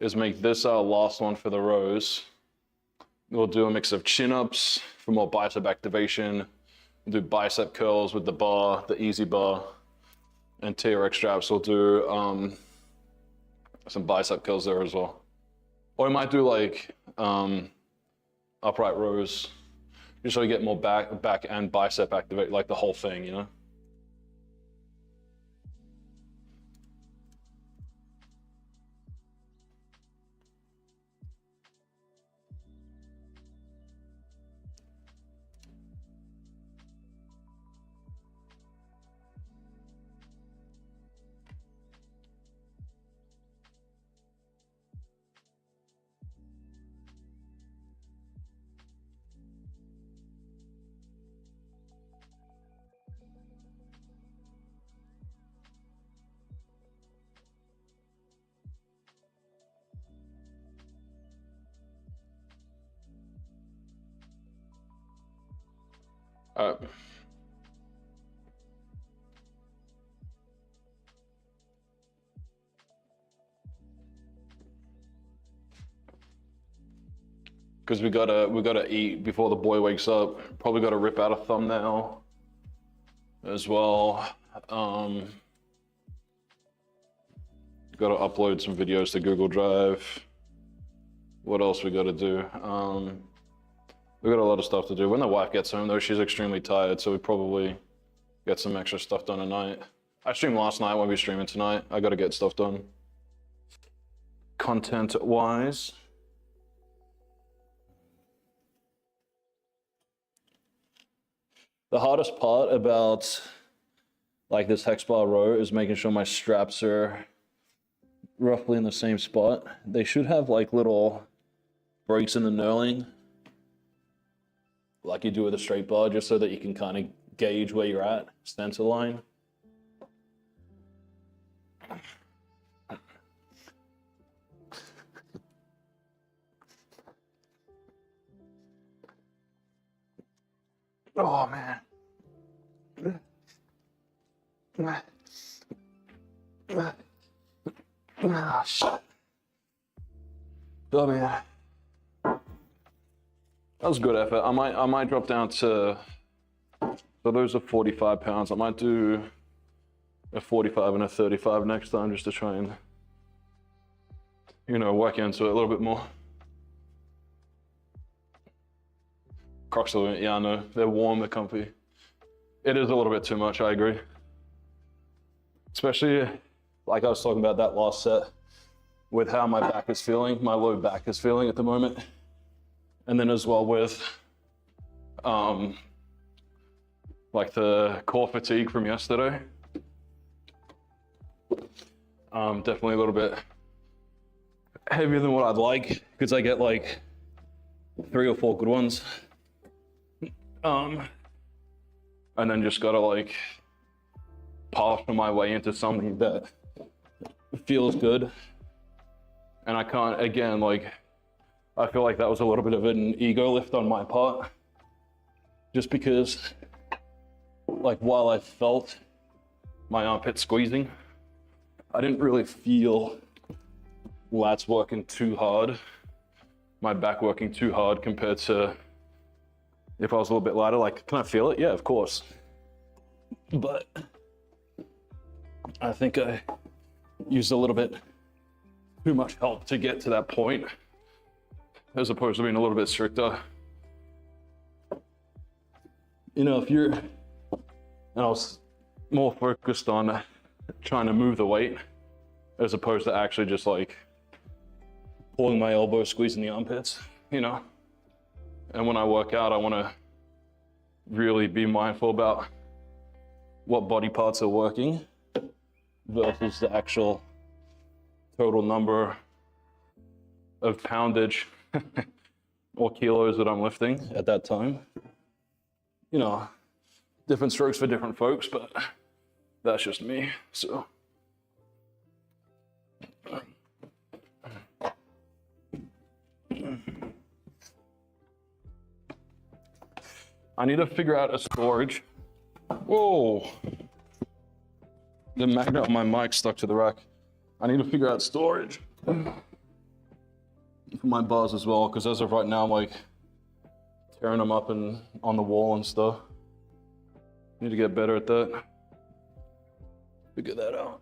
is make this our last one for the rows. We'll do a mix of chin-ups for more bicep activation. We'll do bicep curls with the bar, the easy bar, and TRX straps. We'll do some bicep curls there as well. Or we might do like upright rows, just so you get more back and bicep activate, like the whole thing, you know? All right. Because we gotta eat before the boy wakes up. Probably gotta rip out a thumbnail as well. Gotta upload some videos to Google Drive. What else we gotta do? We got a lot of stuff to do. When the wife gets home though, she's extremely tired, so we probably get some extra stuff done tonight. I streamed last night, won't be streaming tonight. I gotta get stuff done. Content-wise. The hardest part about like this hex bar row is making sure my straps are roughly in the same spot. They should have like little breaks in the knurling, like you do with a straight bar, just so that you can kind of gauge where you're at, center line. Oh man. Ah, shit. Oh man. That was good effort. I might drop down to, so those are 45 pounds. I might do a 45 and a 35 next time just to try and, you know, work into it a little bit more. Crocs are, yeah, I know. They're warm, they're comfy. It is a little bit too much, I agree. Especially, like I was talking about that last set, with how my back is feeling, my low back is feeling at the moment. And then as well with, like the core fatigue from yesterday. Definitely a little bit heavier than what I'd like, because I get like 3 or 4 good ones. And then just gotta like partial my way into something that feels good. And I can't, again, like, I feel like that was a little bit of an ego lift on my part. Just because, like, while I felt my armpit squeezing, I didn't really feel lats working too hard, my back working too hard compared to if I was a little bit lighter. Like, can I feel it? Yeah, of course. But I think I used a little bit too much help to get to that point, as opposed to being a little bit stricter. You know, if you're, and I was more focused on trying to move the weight, as opposed to actually just like pulling my elbow, squeezing the armpits, you know? And when I work out, I want to really be mindful about what body parts are working versus the actual total number of poundage or kilos that I'm lifting at that time. You know, different strokes for different folks, but that's just me, so. I need to figure out a storage. Whoa. The magnet on my mic stuck to the rack. I need to figure out storage for my bars as well, because as of right now, I'm like tearing them up and on the wall and stuff. Need to get better at that. Figure that out.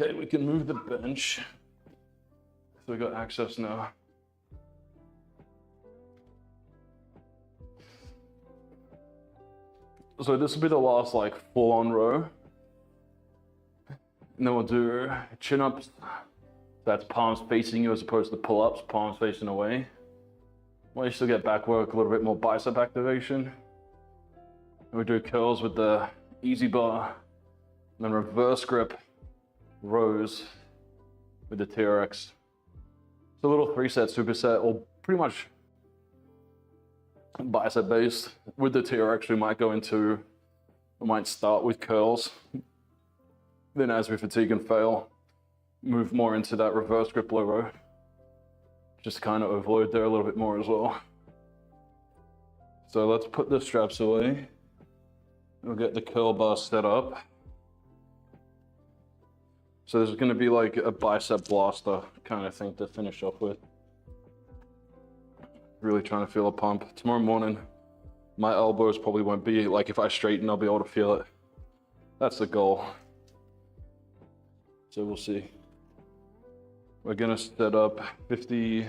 Okay, we can move the bench. So we got access now. So this will be the last like full-on row. And then we'll do chin-ups. That's palms facing you as opposed to pull-ups, palms facing away. Well, you still get back work, a little bit more bicep activation. And we do curls with the easy bar, and then reverse grip rows with the TRX. It's a little 3-set superset, or pretty much bicep based. With the TRX, we might start with curls. Then as we fatigue and fail, move more into that reverse grip low row. Just to kind of overload there a little bit more as well. So let's put the straps away. We'll get the curl bar set up. So this is going to be like a bicep blaster kind of thing to finish off with. Really trying to feel a pump. Tomorrow morning, my elbows probably won't be like, if I straighten, I'll be able to feel it. That's the goal. So we'll see. We're gonna set up 50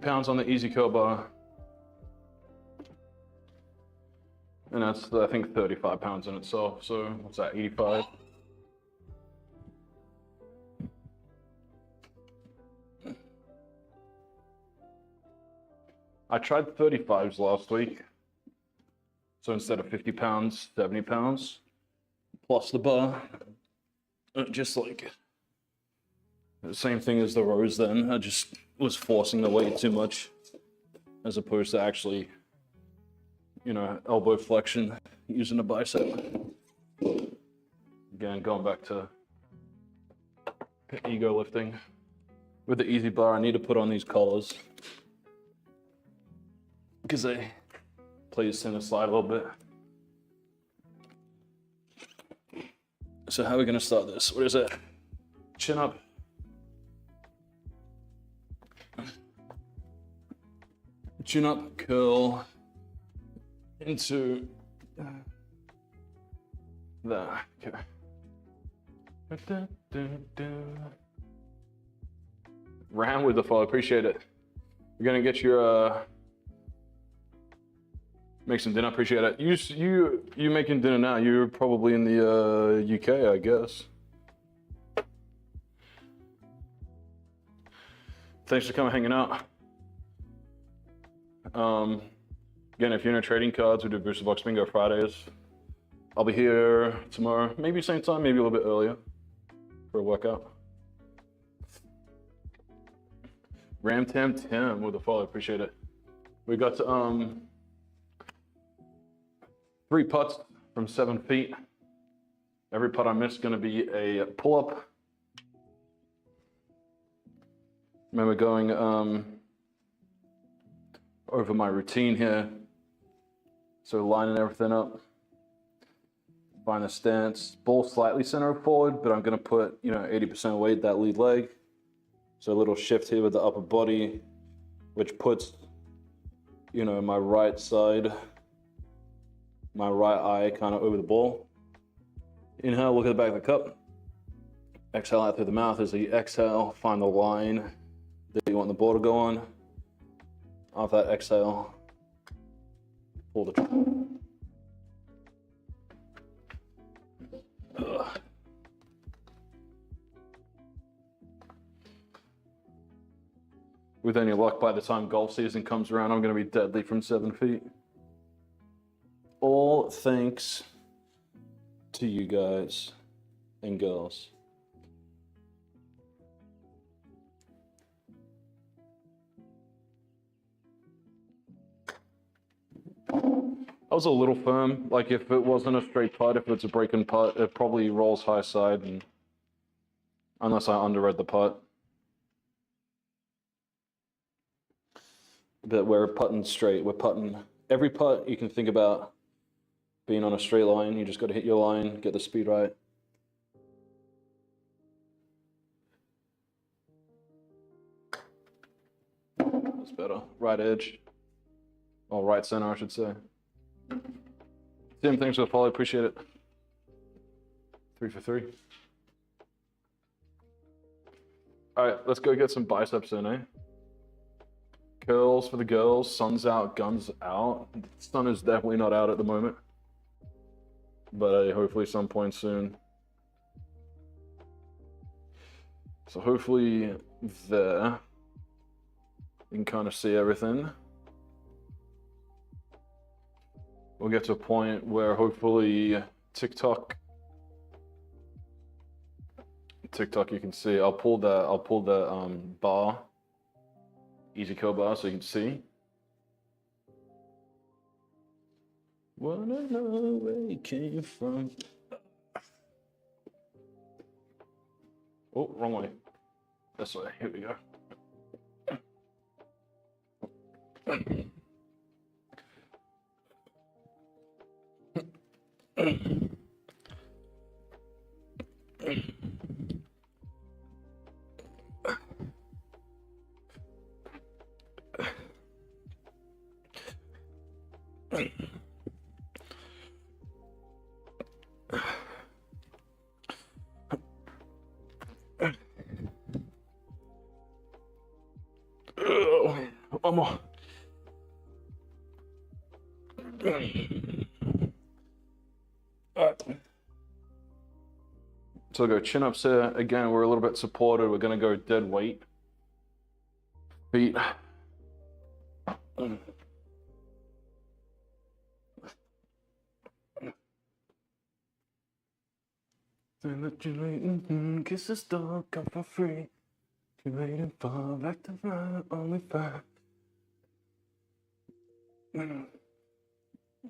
pounds on the easy curl bar. And that's, I think, 35 pounds in itself. So what's that, 85? I tried 35s last week. So instead of 50 pounds, 70 pounds, plus the bar. Just like the same thing as the rows then. I just was forcing the weight too much as opposed to actually, you know, elbow flexion using a bicep. Again, going back to ego lifting. With the easy bar, I need to put on these collars because they play the center slide a little bit. So how are we gonna start this? What is it? Chin up. Chin up, curl into that. Okay. Ram with the follow, appreciate it. You're gonna get your make some dinner, appreciate it. You making dinner now? You're probably in the UK, I guess. Thanks for coming hanging out. Again, if you're into trading cards, we do Booster Box Bingo Fridays. I'll be here tomorrow, maybe same time, maybe a little bit earlier for a workout. Ram Tam Tim with a follow, appreciate it. We got 3 putts from 7 feet. Every putt I miss is gonna be a pull-up. Remember going over my routine here. So lining everything up. Find the stance. Ball slightly center forward, but I'm gonna put, you know, 80% weight that lead leg. So a little shift here with the upper body, which puts, you know, my right side, my right eye kind of over the ball. Inhale, look at the back of the cup. Exhale out through the mouth. As you exhale, find the line that you want the ball to go on. After that exhale, pull the trigger. With any luck, by the time golf season comes around, I'm going to be deadly from 7 feet. All thanks to you guys and girls. I was a little firm. Like if it wasn't a straight putt, if it's a breaking putt, it probably rolls high side, and unless I underread the putt. But we're putting straight. We're putting every putt you can think about being on a straight line. You just got to hit your line, get the speed right. That's better. Right edge. Or right center, I should say. Tim, thanks for the follow. Appreciate it. 3 for 3. All right, let's go get some biceps in, eh? Curls for the girls. Sun's out, guns out. Sun is definitely not out at the moment, but hopefully some point soon. So hopefully there you can kind of see everything. We'll get to a point where hopefully TikTok you can see. I'll pull the bar, easy curl bar, so you can see. Wanna know where you came from? Oh, wrong way. This way. Here we go. One more. Alright. So go chin ups here. Again, we're a little bit supported. We're gonna go dead weight. Feet. Kisses don't come for free. Too late and fall back to my only five.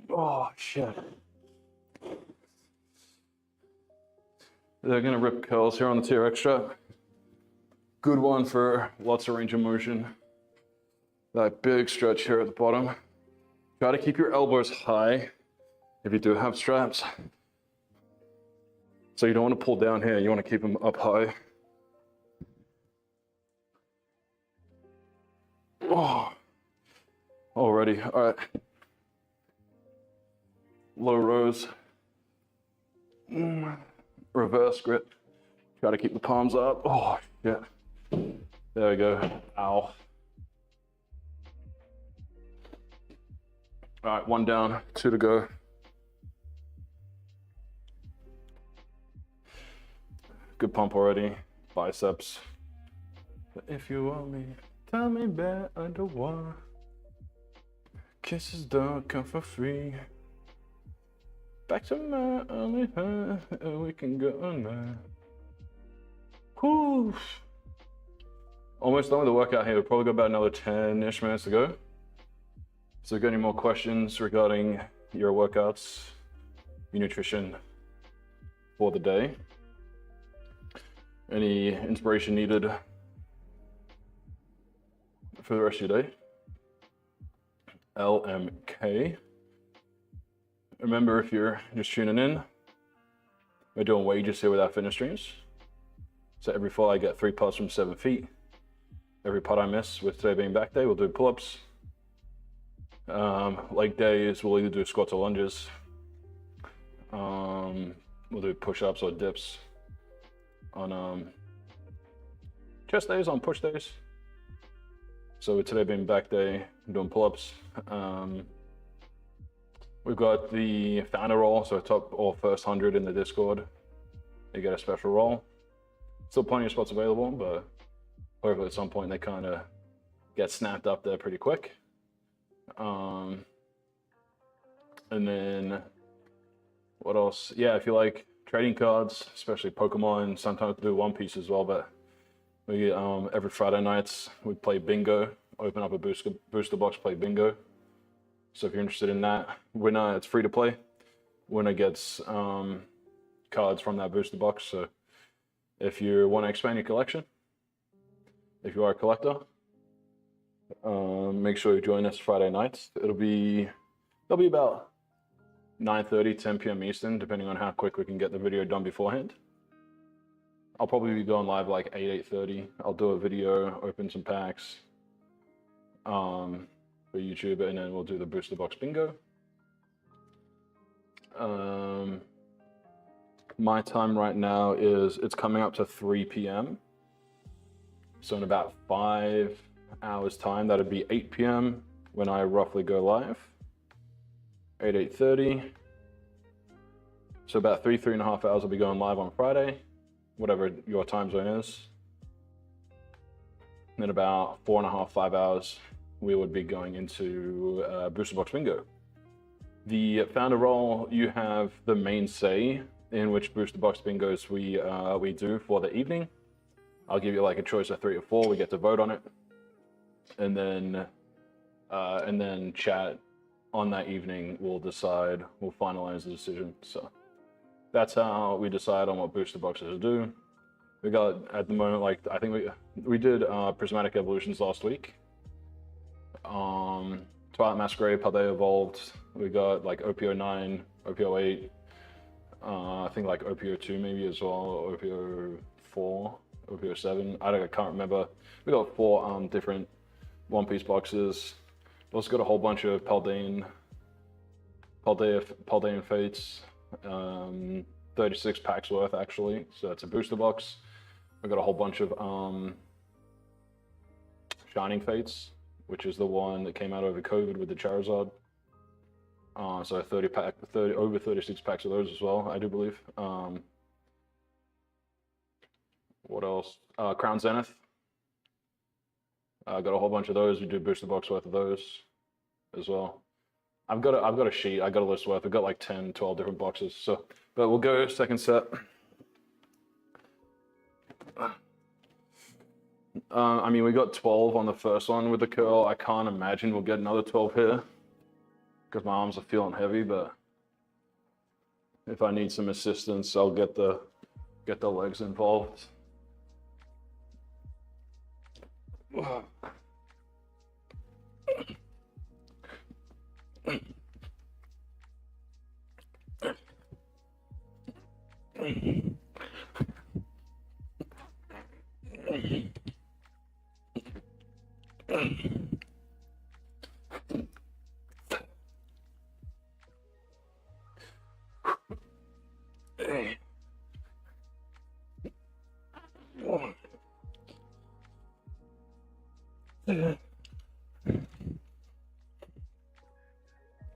Oh shit. They're gonna rip curls here on the TRX strap. Good one for lots of range of motion. That big stretch here at the bottom. Try to keep your elbows high if you do have straps. So you don't want to pull down here, you want to keep them up high. Oh, already, all right. Low rows. Reverse grip. Try to keep the palms up. Oh, shit. There we go. Ow. All right, one down, two to go. Good pump already. Biceps. But if you want me, tell me better underwater. Kisses don't come for free. Back to my only high, we can go on now. Whew. Almost done with the workout here. We'll probably got about another 10-ish minutes to go. So if you got any more questions regarding your workouts, your nutrition for the day, any inspiration needed for the rest of your day, LMK. Remember, if you're just tuning in, we're doing wages here with our fitness streams. So every fall I get 3 pulls from 7 feet. Every pot I miss, with today being back day, we'll do pull-ups. Leg days, we'll either do squats or lunges. We'll do push-ups or dips. On chest days, on push days. So with today being back day, I'm doing pull-ups. We've got the founder roll, so top or first 100 in the Discord, you get a special roll. Still plenty of spots available, but hopefully at some point they kind of get snapped up there pretty quick. And then what else? Yeah, if you like trading cards, especially Pokemon, sometimes we do One Piece as well, but we every Friday nights we play bingo, open up a booster box, play bingo. So if you're interested in that, winner, it's free to play. Winner gets cards from that booster box. So if you want to expand your collection, if you are a collector, make sure you join us Friday nights. There'll be about 9:30, 10 p.m. Eastern, depending on how quick we can get the video done beforehand. I'll probably be going live like 8:30. I'll do a video, open some packs for YouTube, and then we'll do the booster box bingo. My time right now is, it's coming up to 3 p.m. So in about 5 hours time, that'd be 8 p.m. when I roughly go live. 8:30. So about 3.5 hours I'll be going live on Friday, whatever your time zone is. And then about 4.5, 5 hours, we would be going into Booster Box Bingo. The founder role, you have the main say in which Booster Box Bingos we do for the evening. I'll give you like a choice of 3 or 4. We get to vote on it, and then chat on that evening. We'll decide. We'll finalize the decision. So that's how we decide on what booster boxes to do. We got at the moment, like I think we did Prismatic Evolutions last week. Twilight Masquerade, how they evolved. We got like OP09, OP08, I think like OPO2 maybe as well, or OPO4, OPO7. I can't remember. We got 4 different One Piece boxes. We also got a whole bunch of Paldean Fates, 36 packs worth actually. So that's a booster box. We got a whole bunch of Shining Fates, which is the one that came out over COVID with the Charizard. So over 36 packs of those as well, I do believe. What else? Crown Zenith. Got a whole bunch of those. We do booster box worth of those as well. I've got a sheet. I got a list worth. I've got like 10, 12 different boxes. So, but we'll go second set. I mean, we got 12 on the first one with the curl. I can't imagine we'll get another 12 here because my arms are feeling heavy, but if I need some assistance, I'll get the legs involved.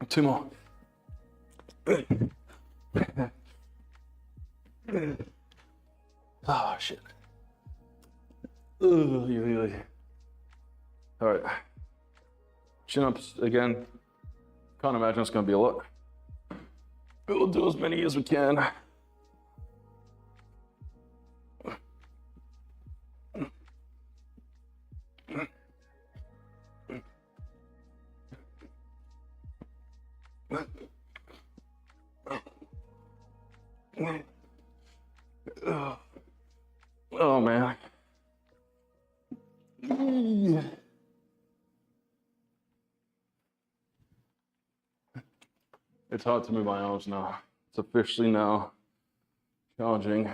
Two more. Oh shit. All right. Chin ups again. Can't imagine it's gonna be a lot. But we'll do as many as we can. Oh man. It's hard to move my arms now. It's officially now challenging.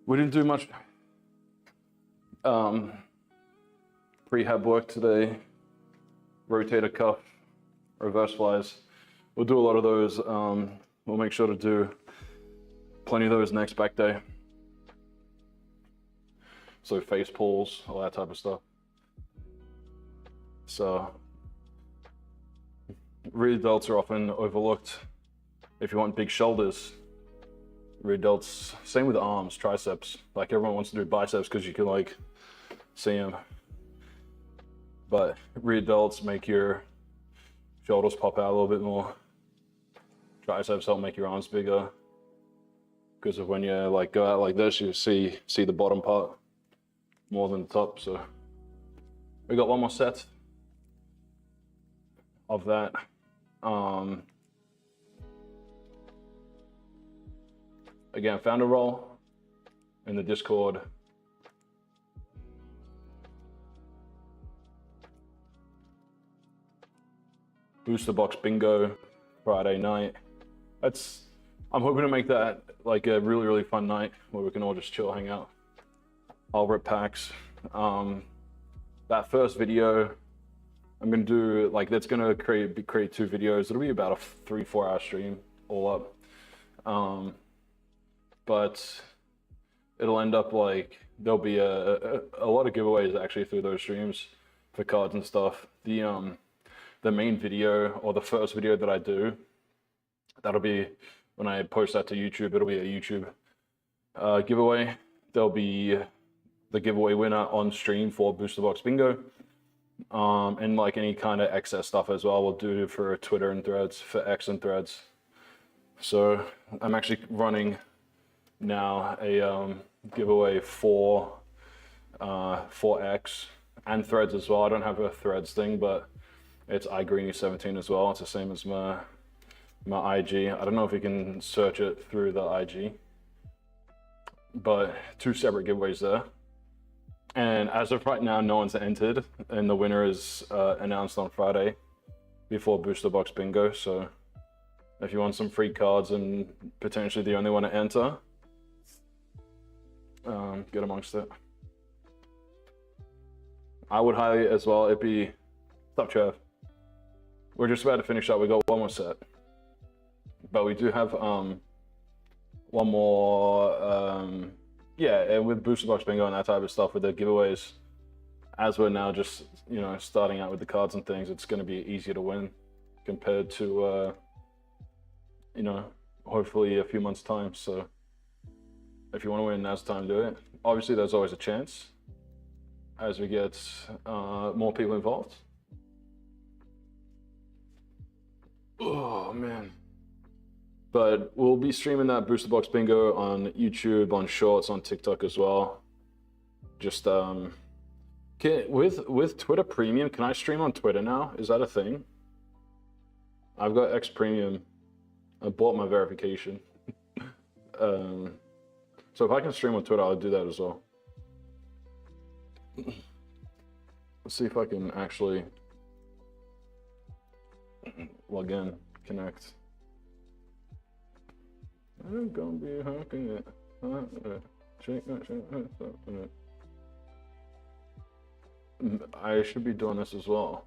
We didn't do much prehab work today. Rotator cuff, reverse flies. We'll do a lot of those. We'll make sure to do plenty of those next back day. So face pulls, all that type of stuff. So rear delts are often overlooked. If you want big shoulders, rear delts, same with arms, triceps. Like everyone wants to do biceps because you can like see them. But rear delts make your shoulders pop out a little bit more. Triceps help make your arms bigger. Because of when you like go out like this, you see the bottom part more than the top. So we got one more set of that. Again, found a roll in the Discord. Booster box bingo Friday night. I'm hoping to make that like a really, really fun night where we can all just chill, hang out. I'll rip packs. That first video, I'm gonna do like, that's gonna create 2 videos. It'll be about a 3-4 hour stream all up. But it'll end up like, there'll be a lot of giveaways actually through those streams for cards and stuff. The main video, or the first video that I do, that'll be when I post that to YouTube. It'll be a YouTube giveaway. There'll be the giveaway winner on stream for Booster Box Bingo, and like any kind of excess stuff as well. We'll do for Twitter and Threads, for X and Threads. So I'm actually running now a giveaway for X and Threads as well. I don't have a Threads thing, but It's iGreeny17 as well. It's the same as my IG. I don't know if you can search it through the IG, but 2 separate giveaways there. And as of right now, no one's entered, and the winner is announced on Friday before Booster Box Bingo. So if you want some free cards and potentially the only one to enter, get amongst it. I would highly as well. It'd be tough, Trev. We're just about to finish up. We got one more set, but we do have one more. Yeah, with Booster Box Bingo and that type of stuff with the giveaways. As we're now just starting out with the cards and things, it's going to be easier to win compared to hopefully a few months time. So if you want to win, now's the time to do it. Obviously, there's always a chance as we get more people involved. Oh man. But we'll be streaming that Booster Box Bingo on YouTube, on Shorts, on TikTok as well. Just with Twitter Premium, can I stream on Twitter now? Is that a thing? I've got X Premium. I bought my verification. So if I can stream on Twitter, I'll do that as well. Let's see if I can actually log in, connect. I'm gonna be hooking it. I should be doing this as well.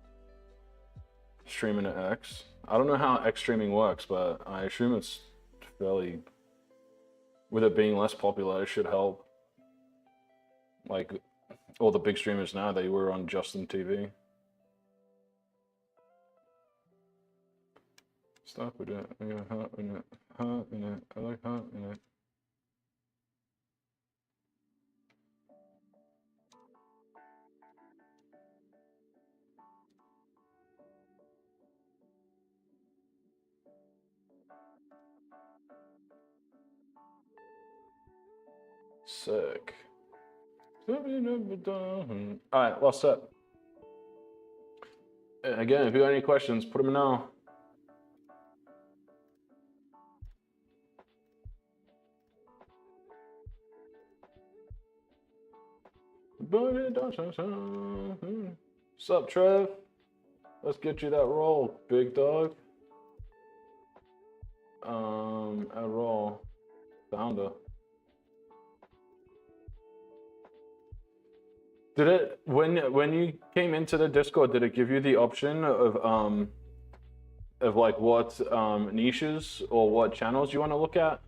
Streaming at X. I don't know how X streaming works, but I assume it's fairly, with it being less popular, it should help. Like all the big streamers now, they were on Justin TV. Stop with it. I got hot in it. Hot in it. I like hot in it. Sick. Alright, last set. And again, if you got any questions, put them in now. Sup, Trev? Let's get you that roll, big dog. A roll. Founder. Did it when you came into the Discord, did it give you the option of like what niches or what channels you want to look at?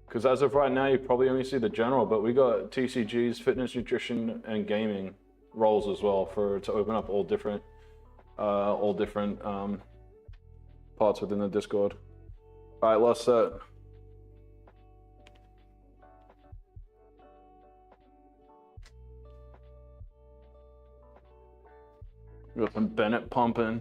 Because as of right now, you probably only see the general, but we got TCGs, fitness, nutrition, and gaming roles as well to open up all different parts within the Discord. All right, last set. We got some Bennett pumping.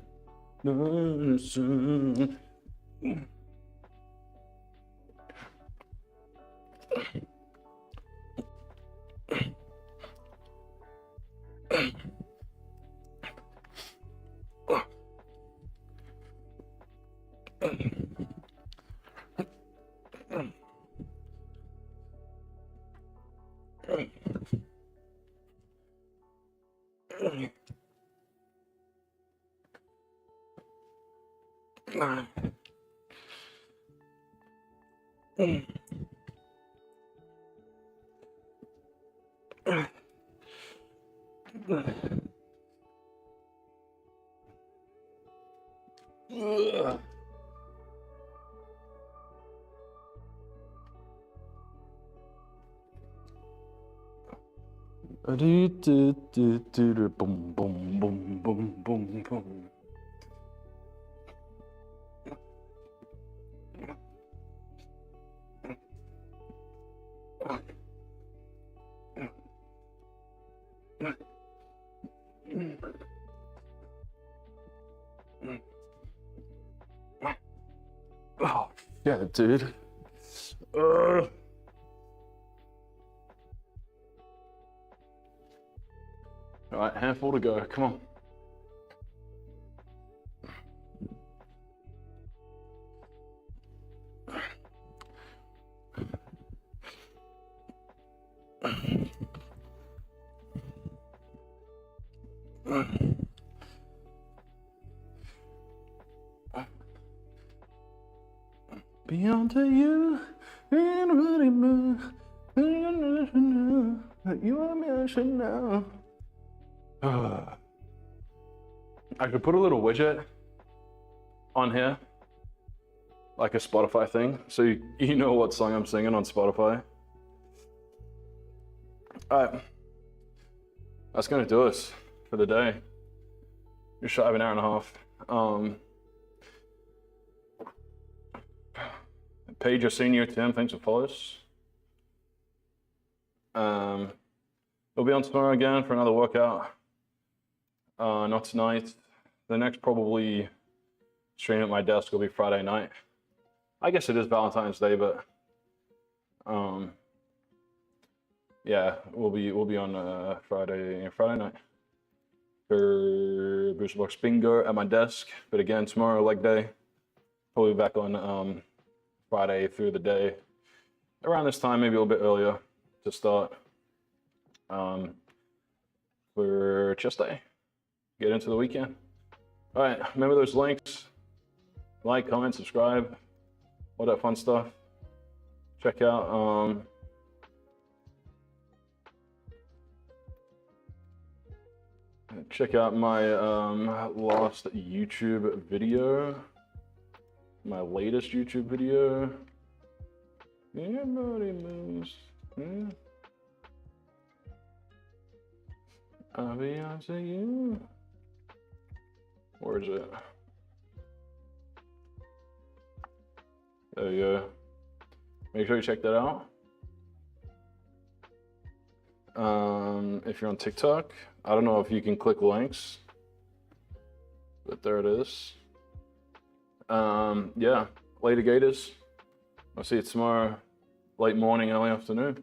Boom, boom, boom, boom, boom, boom. Oh, yeah, dude. All right, handful to go. Come on. Beyond to you, anybody move, you and me, I should know. I could put a little widget on here, like a Spotify thing, so you know what song I'm singing on Spotify. Alright, that's gonna do us for the day. Just shy of an hour and a half. Paige, your senior, Tim, thanks for followers. We'll be on tomorrow again for another workout. Not tonight. The next probably stream at my desk will be Friday night. I guess it is Valentine's Day, but yeah, we'll be on Friday night for Booster Box Bingo at my desk. But again, tomorrow leg day. Probably back on Friday through the day. Around this time, maybe a little bit earlier to start for chest day. Get into the weekend. All right, remember those links. Like, comment, subscribe, all that fun stuff. Check out my last YouTube video, my latest YouTube video. Everybody moves. I'll be on to you. Where is it? There you go. Make sure you check that out. If you're on TikTok, I don't know if you can click links, but there it is. Yeah, later Gators. I'll see you tomorrow, late morning, early afternoon.